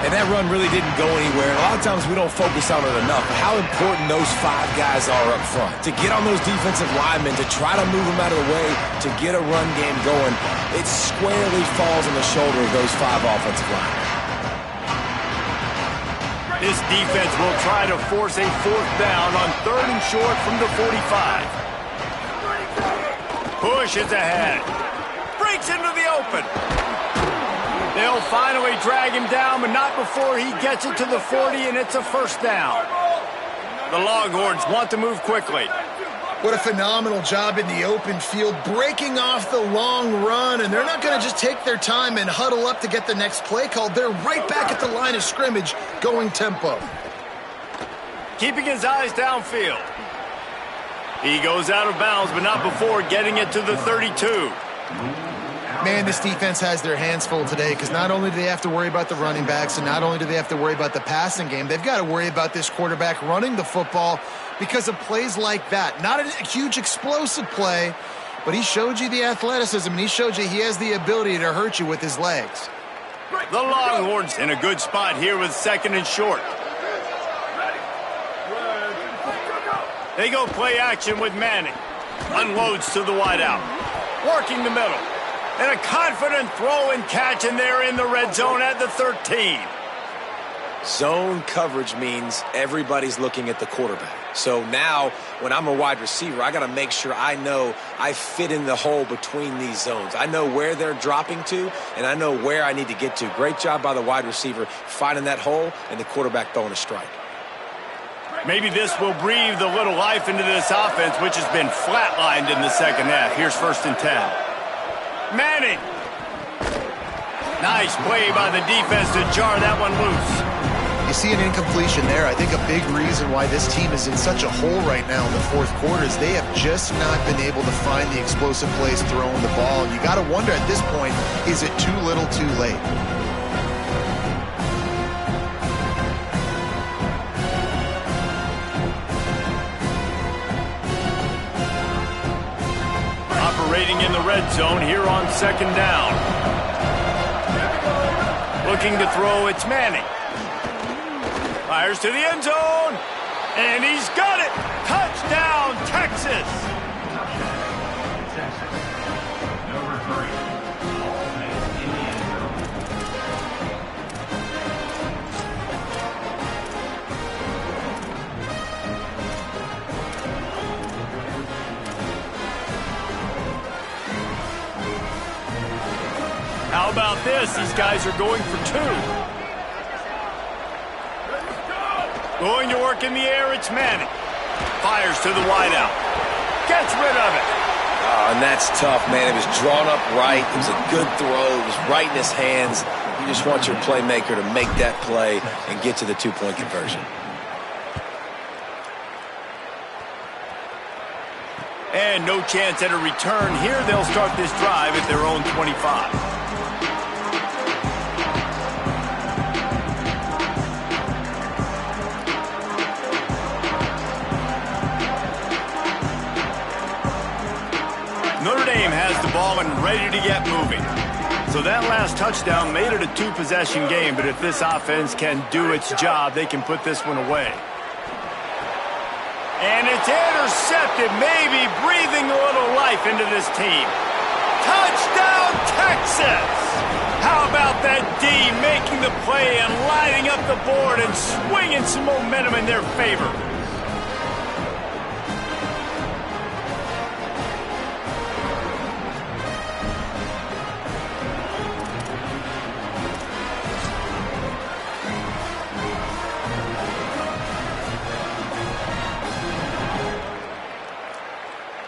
And that run really didn't go anywhere. And a lot of times we don't focus on it enough. But how important those 5 guys are up front. To get on those defensive linemen, to try to move them out of the way, to get a run game going, it squarely falls on the shoulder of those 5 offensive linemen. This defense will try to force a 4th down on 3rd and short from the 45. Push is ahead. Breaks into the open. They'll finally drag him down, but not before he gets it to the 40, and it's a 1st down. The Longhorns want to move quickly. What a phenomenal job in the open field, breaking off the long run, and they're not going to just take their time and huddle up to get the next play called. They're right back at the line of scrimmage, going tempo. Keeping his eyes downfield. He goes out of bounds, but not before getting it to the 32. Man, this defense has their hands full today because not only do they have to worry about the running backs and not only do they have to worry about the passing game, they've got to worry about this quarterback running the football because of plays like that. Not a huge explosive play, but he showed you the athleticism and he showed you he has the ability to hurt you with his legs. The Longhorns in a good spot here with 2nd and short. They go play action with Manning. Unloads to the wideout. Working the middle. And a confident throw and catch, and they're in the red zone at the 13. Zone coverage means everybody's looking at the quarterback. So now, when I'm a wide receiver, I got to make sure I know I fit in the hole between these zones. I know where they're dropping to, and I know where I need to get to. Great job by the wide receiver finding that hole, and the quarterback throwing a strike. Maybe this will breathe a little life into this offense, which has been flatlined in the 2nd half. Here's 1st and 10. Manning. Nice play by the defense to jar that one loose. You see an incompletion there. I think a big reason why this team is in such a hole right now in the 4th quarter is they have just not been able to find the explosive plays throwing the ball. And you got to wonder at this point, is it too little too late? Operating in the red zone here on 2nd down. Looking to throw, it's Manning. Fires to the end zone, and he's got it. Touchdown, Touchdown, Texas! Texas. Number 3. Ball makes in the end zone. How about this? These guys are going for 2. Going to work in the air, it's Manning. Fires to the wideout. Gets rid of it. And that's tough, man. It was drawn up right. It was a good throw. It was right in his hands. You just want your playmaker to make that play and get to the 2-point conversion. And no chance at a return. Here they'll start this drive at their own 25. Notre Dame has the ball and ready to get moving. So that last touchdown made it a 2-possession game, but if this offense can do its job, they can put this one away. And it's intercepted, maybe breathing a little life into this team. Touchdown, Texas! How about that D making the play and lighting up the board and swinging some momentum in their favor?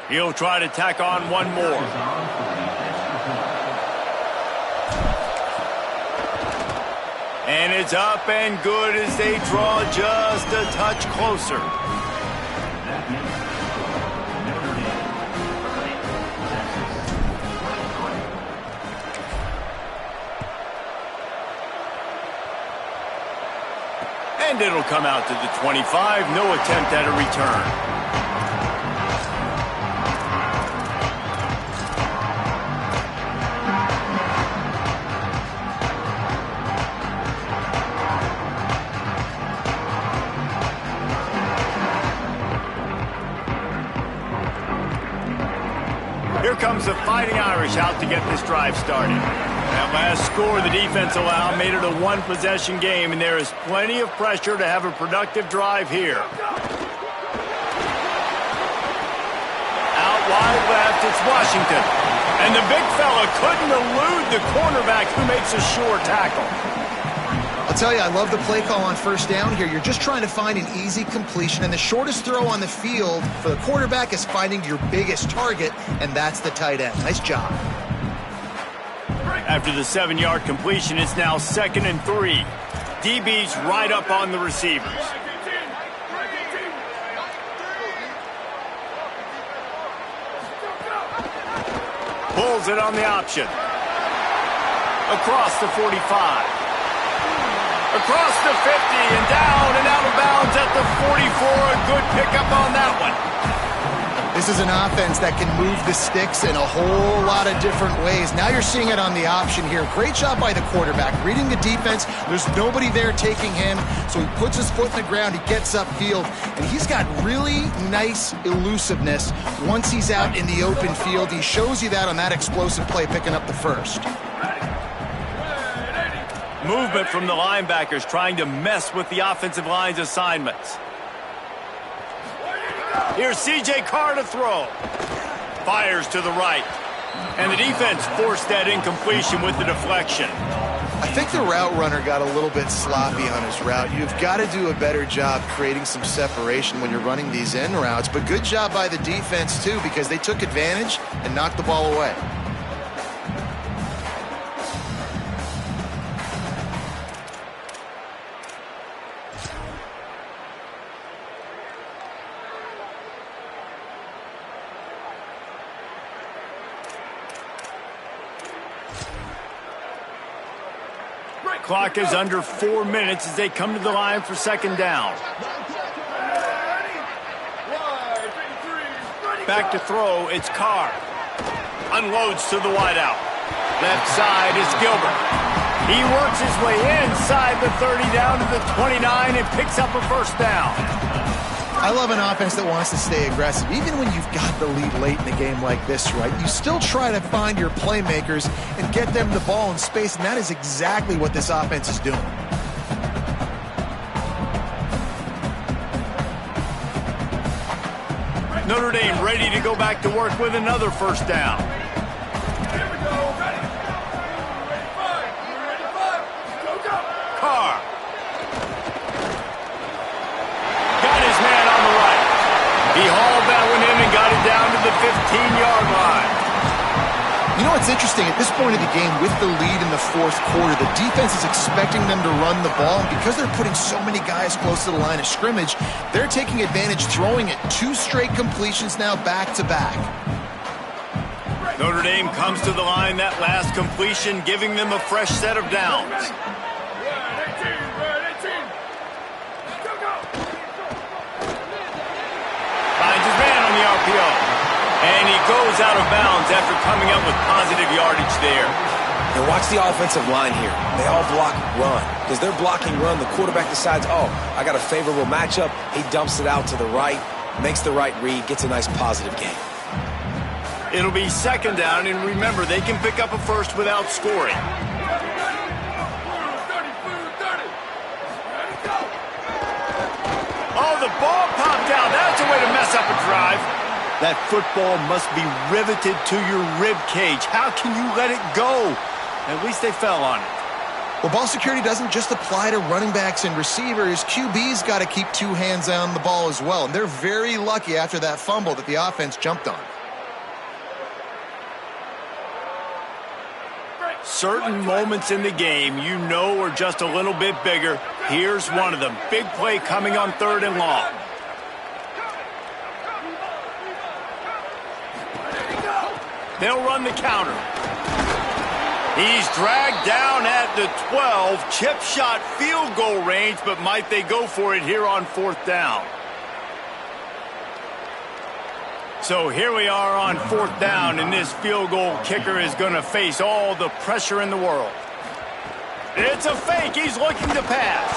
He'll try to tack on one more. And it's up and good as they draw just a touch closer. That makes Notre Dame 30, Texas 20. And it'll come out to the 25. No attempt at a return. Here comes the Fighting Irish out to get this drive started. That last score the defense allowed made it a 1-possession game, and there is plenty of pressure to have a productive drive here. Out wide left, it's Washington. And the big fella couldn't elude the cornerback who makes a sure tackle. I'll tell you, I love the play call on first down here. You're just trying to find an easy completion, and the shortest throw on the field for the quarterback is finding your biggest target, and that's the tight end. Nice job. After the 7-yard completion, it's now 2nd and 3. DB's right up on the receivers. Pulls it on the option. Across the 45. Across the 50 and down and out of bounds at the 44. A good pickup on that one. This is an offense that can move the sticks in a whole lot of different ways. Now you're seeing it on the option here. Great job by the quarterback. Reading the defense, there's nobody there taking him, so he puts his foot in the ground, he gets upfield, and he's got really nice elusiveness once he's out in the open field. He shows you that on that explosive play, picking up the first. Movement from the linebackers trying to mess with the offensive line's assignments. Here's C.J. Carr to throw. Fires to the right. And the defense forced that incompletion with the deflection. I think the route runner got a little bit sloppy on his route. You've got to do a better job creating some separation when you're running these end routes. But good job by the defense, too, because they took advantage and knocked the ball away. Clock is under 4 minutes as they come to the line for 2nd down. Back to throw, it's Carr. Unloads to the wideout. Left side is Gilbert. He works his way inside the 30 down to the 29 and picks up a 1st down. I love an offense that wants to stay aggressive. Even when you've got the lead late in the game like this, right, you still try to find your playmakers and get them the ball in space, and that is exactly what this offense is doing. Notre Dame ready to go back to work with another first down. Carr. Got his man on the right. He hauled that one in and got it down to the 15-yard line. You know what's interesting? At this point of the game, with the lead in the fourth quarter, the defense is expecting them to run the ball. And because they're putting so many guys close to the line of scrimmage, they're taking advantage, throwing it 2 straight completions now back-to-back. Notre Dame comes to the line that last completion, giving them a fresh set of downs. Finds his man on the RPO. And he goes out of bounds after coming up with positive yardage there. And watch the offensive line here. They all block run. Because they're blocking run, the quarterback decides, oh, I got a favorable matchup. He dumps it out to the right, makes the right read, gets a nice positive gain. It'll be second down, and remember, they can pick up a first without scoring. Oh, the ball popped out. That's a way to mess up a drive. That football must be riveted to your rib cage. How can you let it go? At least they fell on it. Well, ball security doesn't just apply to running backs and receivers. QB's got to keep 2 hands on the ball as well. And they're very lucky after that fumble that the offense jumped on. Certain moments in the game you know are just a little bit bigger. Here's one of them. Big play coming on 3rd and long. They'll run the counter. He's dragged down at the 12. Chip shot field goal range, but might they go for it here on 4th down? So here we are on 4th down, and this field goal kicker is going to face all the pressure in the world. It's a fake. He's looking to pass.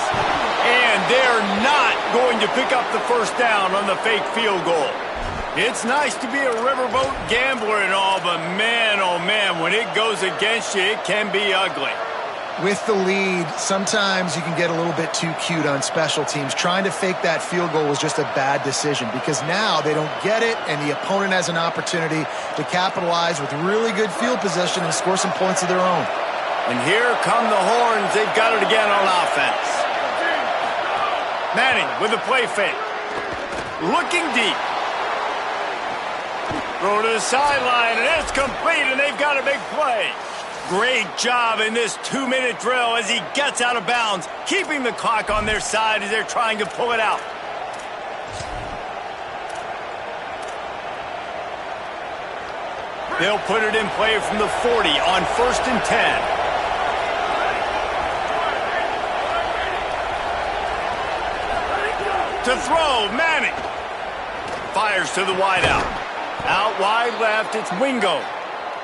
And they're not going to pick up the first down on the fake field goal. It's nice to be a riverboat gambler and all, but man, oh man, when it goes against you, it can be ugly. With the lead, sometimes you can get a little bit too cute on special teams. Trying to fake that field goal was just a bad decision because now they don't get it, and the opponent has an opportunity to capitalize with really good field position and score some points of their own. And here come the horns. They've got it again on offense. Manning with a play fake. Looking deep. Throw to the sideline, and it's complete, and they've got a big play. Great job in this 2-minute drill as he gets out of bounds, keeping the clock on their side as they're trying to pull it out. They'll put it in play from the 40 on 1st and 10. To throw, Manning. Fires to the wideout. Out wide left, it's Wingo.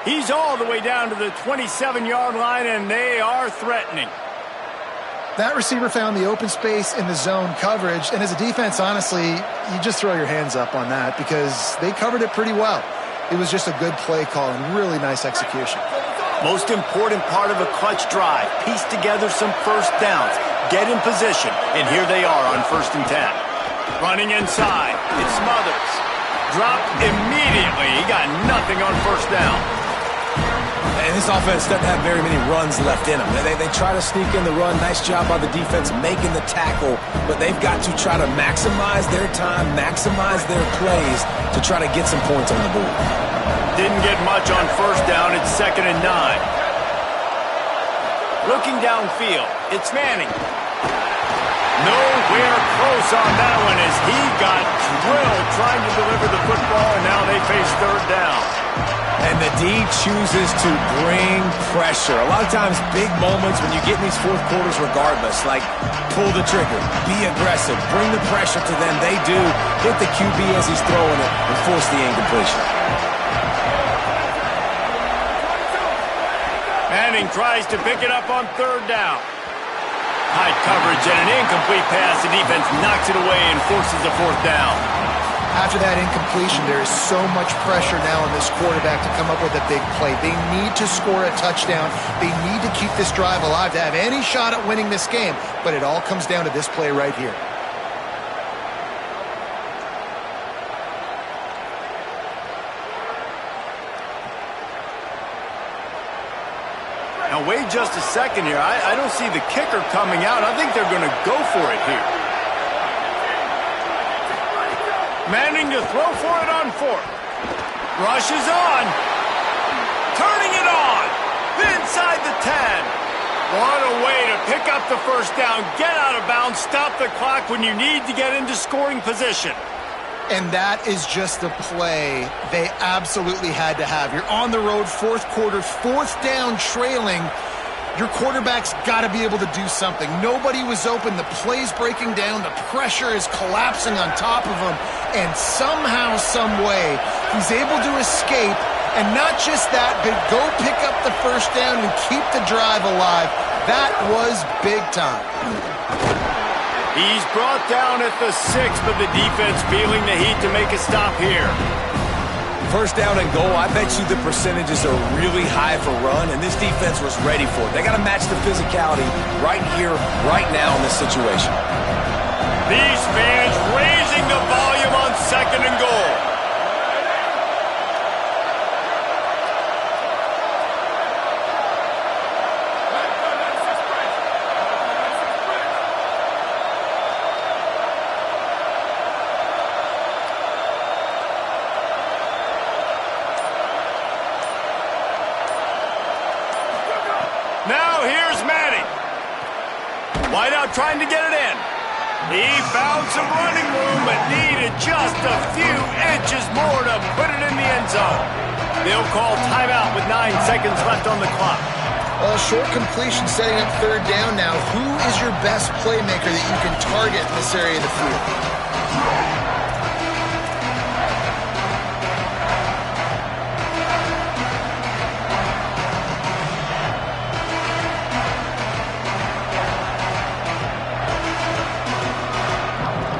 He's all the way down to the 27-yard line, and they are threatening. That receiver found the open space in the zone coverage, and as a defense, honestly, you just throw your hands up on that because they covered it pretty well. It was just a good play call and really nice execution. Most important part of a clutch drive, piece together some first downs, get in position, and here they are on 1st and 10. Running inside, it's Smothers. Dropped immediately. He got nothing on 1st down. And this offense doesn't have very many runs left in them. They try to sneak in the run. Nice job by the defense making the tackle, but they've got to try to maximize their time, maximize their plays to try to get some points on the board. Didn't get much on 1st down. It's 2nd and 9. Looking downfield, it's Manning. Nowhere close on that one as he got drilled trying to deliver the football, and now they face 3rd down. And the D chooses to bring pressure. A lot of times, big moments when you get in these 4th quarters regardless, like pull the trigger, be aggressive, bring the pressure to them. They do. Hit the QB as he's throwing it and force the incompletion. Manning tries to pick it up on 3rd down. Tight coverage and an incomplete pass. The defense knocks it away and forces a fourth down. After that incompletion, there is so much pressure now on this quarterback to come up with a big play. They need to score a touchdown. They need to keep this drive alive to have any shot at winning this game. But it all comes down to this play right here. Now, wait just a second here. I don't see the kicker coming out. I think they're going to go for it here. Manning to throw for it on fourth. Rushes on. Turning it on. Inside the 10. What a way to pick up the first down, get out of bounds, stop the clock when you need to get into scoring position. And that is just the play they absolutely had to have. You're on the road, fourth quarter, fourth down, trailing. Your quarterback's got to be able to do something. Nobody was open. The play's breaking down. The pressure is collapsing on top of him. And somehow, some way, he's able to escape. And not just that, but go pick up the first down and keep the drive alive. That was big time. He's brought down at the 6, but the defense feeling the heat to make a stop here. First down and goal, I bet you the percentages are really high for run, and this defense was ready for it. They got to match the physicality right here, right now in this situation. These fans raising the volume on second and goal. Now here's Manning. Wideout trying to get it in. He found some running room, but needed just a few inches more to put it in the end zone. They'll call timeout with 9 seconds left on the clock. Well, short completion setting up third down now. Who is your best playmaker that you can target in this area of the field?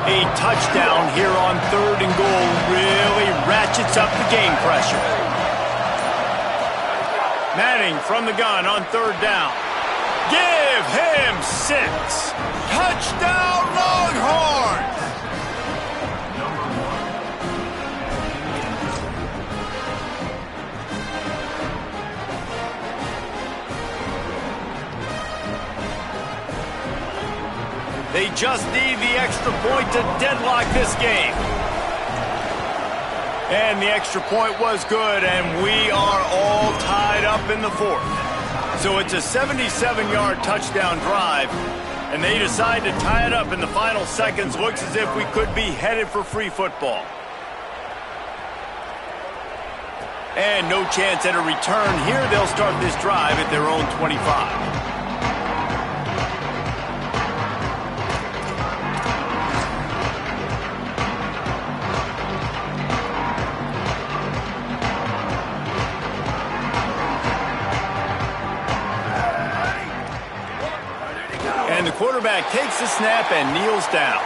A touchdown here on third and goal really ratchets up the game pressure. Manning from the gun on third down. Give him 6. Touchdown Longhorns! They just need the extra point to deadlock this game. And the extra point was good, and we are all tied up in the fourth. So it's a 77-yard touchdown drive, and they decide to tie it up in the final seconds. Looks as if we could be headed for free football. And no chance at a return here. They'll start this drive at their own 25. And the quarterback takes the snap and kneels down.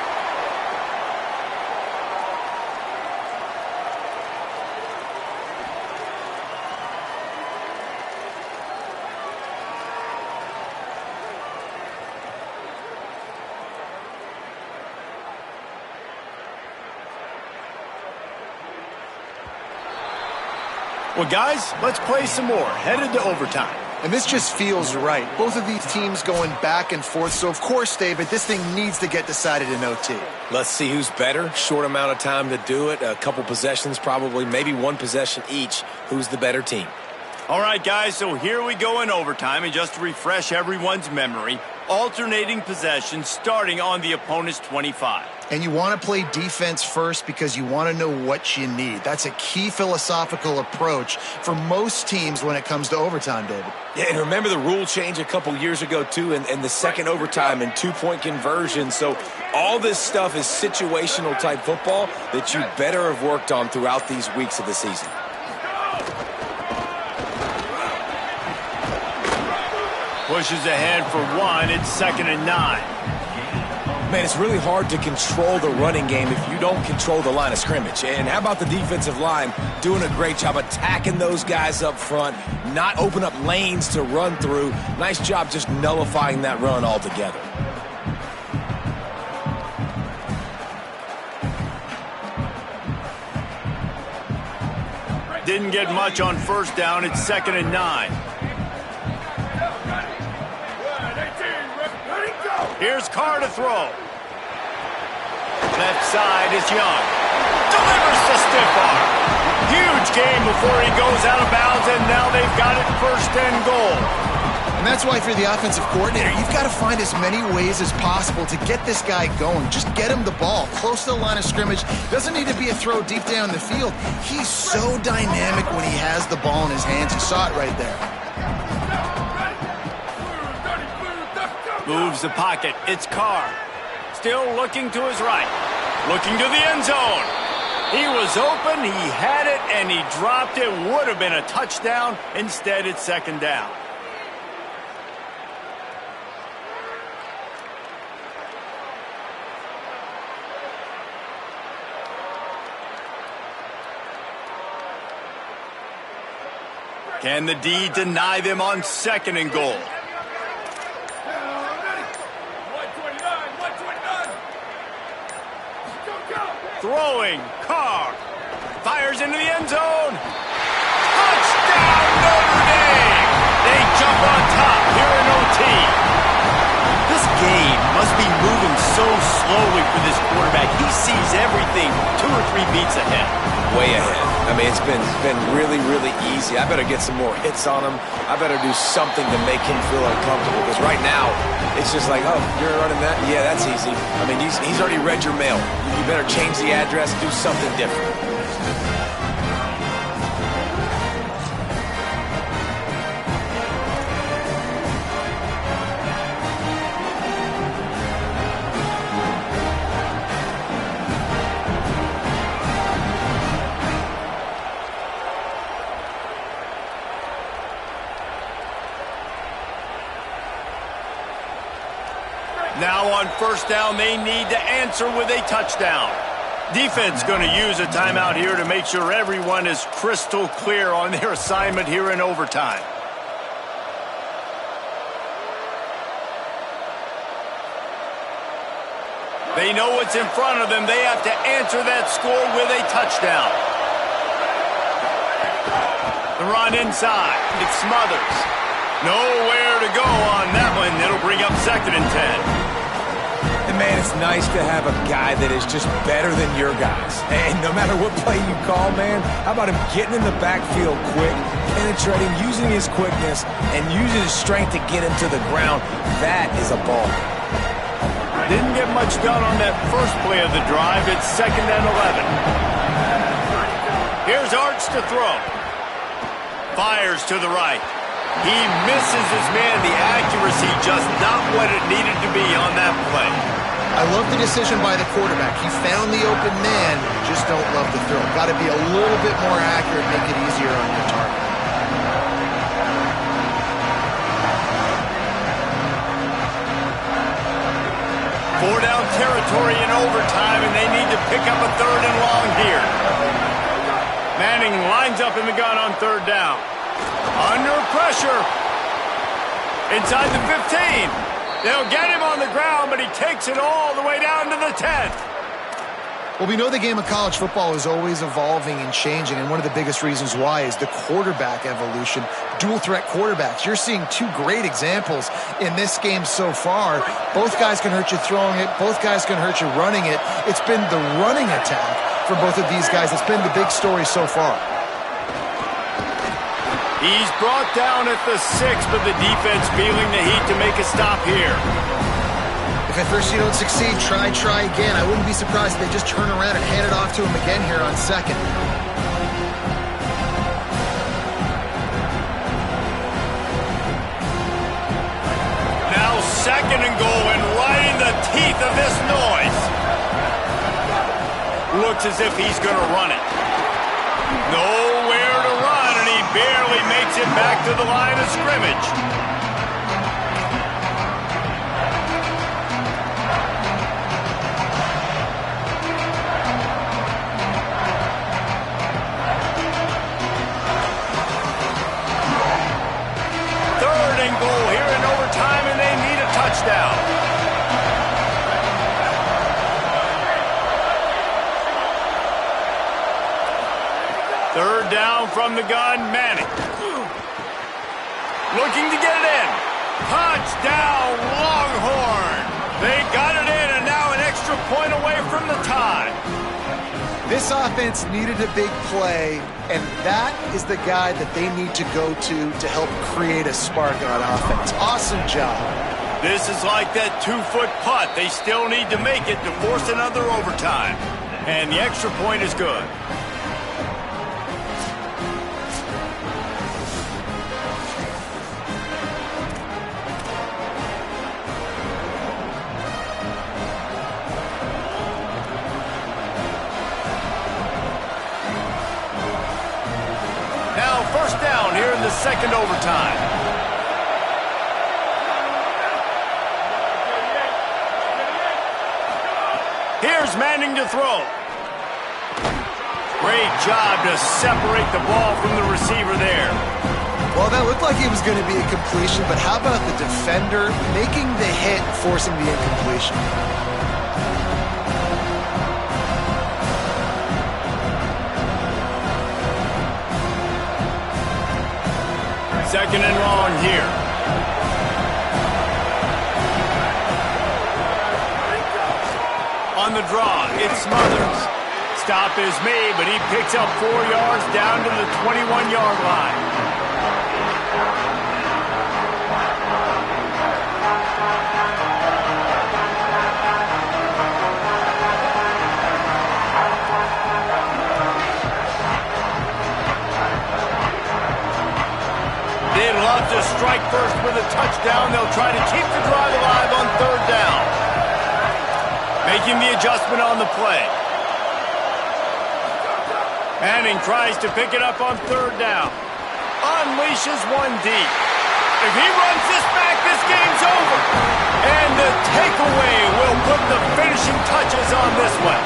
Well, guys, let's play some more. Headed to overtime. And this just feels right. Both of these teams going back and forth. So, of course, David, this thing needs to get decided in OT. Let's see who's better. Short amount of time to do it. A couple possessions probably, maybe one possession each. Who's the better team? All right, guys, so here we go in overtime. And just to refresh everyone's memory, alternating possessions starting on the opponent's 25. And you want to play defense first because you want to know what you need. That's a key philosophical approach for most teams when it comes to overtime, David. Yeah, and remember the rule change a couple years ago, too, and the second overtime and two-point conversion. So all this stuff is situational type football that you better have worked on throughout these weeks of the season. Well, Pushes ahead for one. It's 2nd and 9. Man, it's really hard to control the running game if you don't control the line of scrimmage. And how about the defensive line doing a great job attacking those guys up front, not open up lanes to run through. Nice job just nullifying that run altogether. Didn't get much on 1st down. It's 2nd and 9. Here's Carr to throw. Left side is Young. Delivers the stiff arm. Huge game before he goes out of bounds, and now they've got it 1st and goal. And that's why, if you're the offensive coordinator, you've got to find as many ways as possible to get this guy going. Just get him the ball close to the line of scrimmage. Doesn't need to be a throw deep down the field. He's so dynamic when he has the ball in his hands. You saw it right there. Moves the pocket. It's Carr. Still looking to his right. Looking to the end zone. He was open, he had it, and he dropped it. Would have been a touchdown. Instead, it's 2nd down. Can the D deny them on 2nd and goal? Throwing, Carr, fires into the end zone. Touchdown, Notre Dame! They jump on top here in OT. This game must be moving so slowly for this quarterback. He sees everything 2 or 3 beats ahead. Way ahead. I mean, it's been really, really easy. I better get some more hits on him. I better do something to make him feel uncomfortable, because right now, it's just like, oh, you're running that? Yeah, that's easy. I mean, he's already read your mail. You better change the address, do something different. Now on 1st down, they need to answer with a touchdown. Defense going to use a timeout here to make sure everyone is crystal clear on their assignment here in overtime. They know what's in front of them. They have to answer that score with a touchdown. The run inside. It smothers. Nowhere to go on that one. It'll bring up 2nd and 10. And man, it's nice to have a guy that is just better than your guys. And no matter what play you call, man, how about him getting in the backfield quick, penetrating, using his quickness, and using his strength to get him to the ground? That is a ball. Didn't get much done on that first play of the drive. It's 2nd and 11. Here's Arch to throw. Fires to the right. He misses his man. The accuracy just not what it needed to be on that play. I love the decision by the quarterback. He found the open man, just don't love the throw. Got to be a little bit more accurate, make it easier on your target. Four down territory in overtime, and they need to pick up a 3rd and long here. Manning lines up in the gun on 3rd down. Under pressure. Inside the 15. They'll get him on the ground, but he takes it all the way down to the 10th. Well, we know the game of college football is always evolving and changing, and one of the biggest reasons why is the quarterback evolution. Dual-threat quarterbacks. You're seeing 2 great examples in this game so far. Both guys can hurt you throwing it. Both guys can hurt you running it. It's been the running attack for both of these guys that's been the big story so far. He's brought down at the 6, but the defense feeling the heat to make a stop here. If at first you don't succeed, try again. I wouldn't be surprised if they just turn around and hand it off to him again here on 2nd. Now 2nd and goal, and right in the teeth of this noise. Looks as if he's going to run it. Nowhere to run, and he barely makes it back to the line of scrimmage. Third down from the gun, Manning. Looking to get it in. Touchdown, Longhorn. They got it in, and now an extra point away from the tie. This offense needed a big play, and that is the guy that they need to go to help create a spark on offense. Awesome job. This is like that 2-foot putt. They still need to make it to force another overtime. And the extra point is good. Now first down here in the second overtime. Here's Manning to throw. Great job to separate the ball from the receiver there. Well, that looked like it was going to be a completion, but how about the defender making the hit, forcing the incompletion? Second and long here. On the draw, it's Smothers. Stop is made, but he picks up 4 yards down to the 21-yard line. They'd love to strike first with a touchdown. They'll try to keep the drive alive on third down. Making the adjustment on the play. Manning tries to pick it up on third down. Unleashes one deep. If he runs this back, this game's over. And the takeaway will put the finishing touches on this one.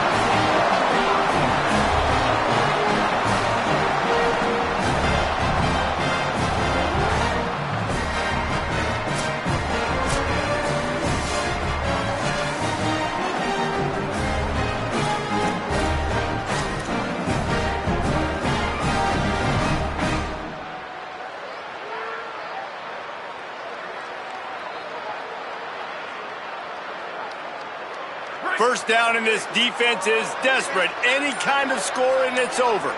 First down, and this defense is desperate. Any kind of score, and it's over.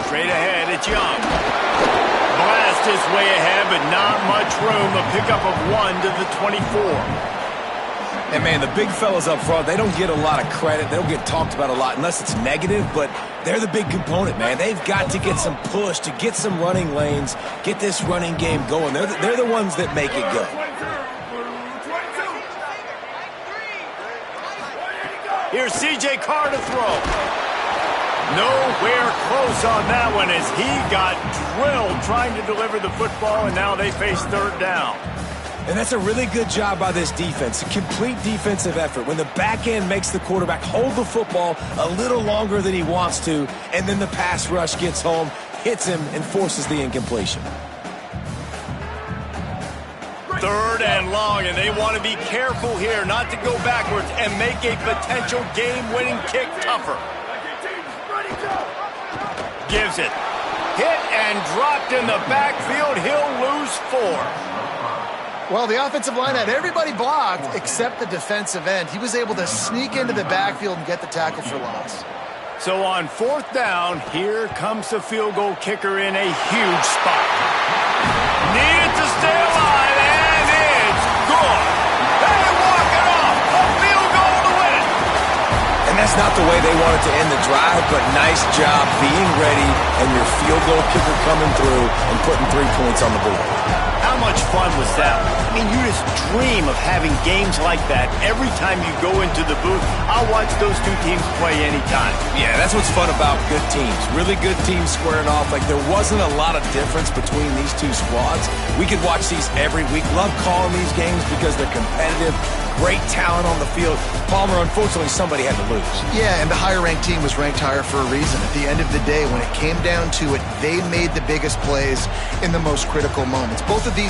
Straight ahead, it's Young. Blast his way ahead, but not much room. A pickup of 1 to the 24. And, man, the big fellas up front, they don't get a lot of credit. They don't get talked about a lot unless it's negative, but they're the big component, man. They've got to get some push, to get some running lanes, get this running game going. They're the ones that make it go. Here's C.J. Carr to throw. Nowhere close on that one as he got drilled trying to deliver the football, and now they face third down. And that's a really good job by this defense, a complete defensive effort. When the back end makes the quarterback hold the football a little longer than he wants to, and then the pass rush gets home, hits him, and forces the incompletion. Third and long, and they want to be careful here not to go backwards and make a potential game-winning kick tougher. Gives it. Hit and dropped in the backfield. He'll lose 4. Well, the offensive line had everybody blocked except the defensive end. He was able to sneak into the backfield and get the tackle for loss. So on fourth down, here comes the field goal kicker in a huge spot. Needed to stay alive, and it's good. They walk it off. A field goal to win it. And that's not the way they wanted to end the drive, but nice job being ready and your field goal kicker coming through and putting 3 points on the board. How much fun was that? I mean, you just dream of having games like that every time you go into the booth. I'll watch those two teams play anytime. Yeah, that's what's fun about good teams. Really good teams squaring off. Like, there wasn't a lot of difference between these two squads. We could watch these every week. Love calling these games because they're competitive. Great talent on the field. Palmer, unfortunately, somebody had to lose. Yeah, and the higher-ranked team was ranked higher for a reason. At the end of the day, when it came down to it, they made the biggest plays in the most critical moments. Both of these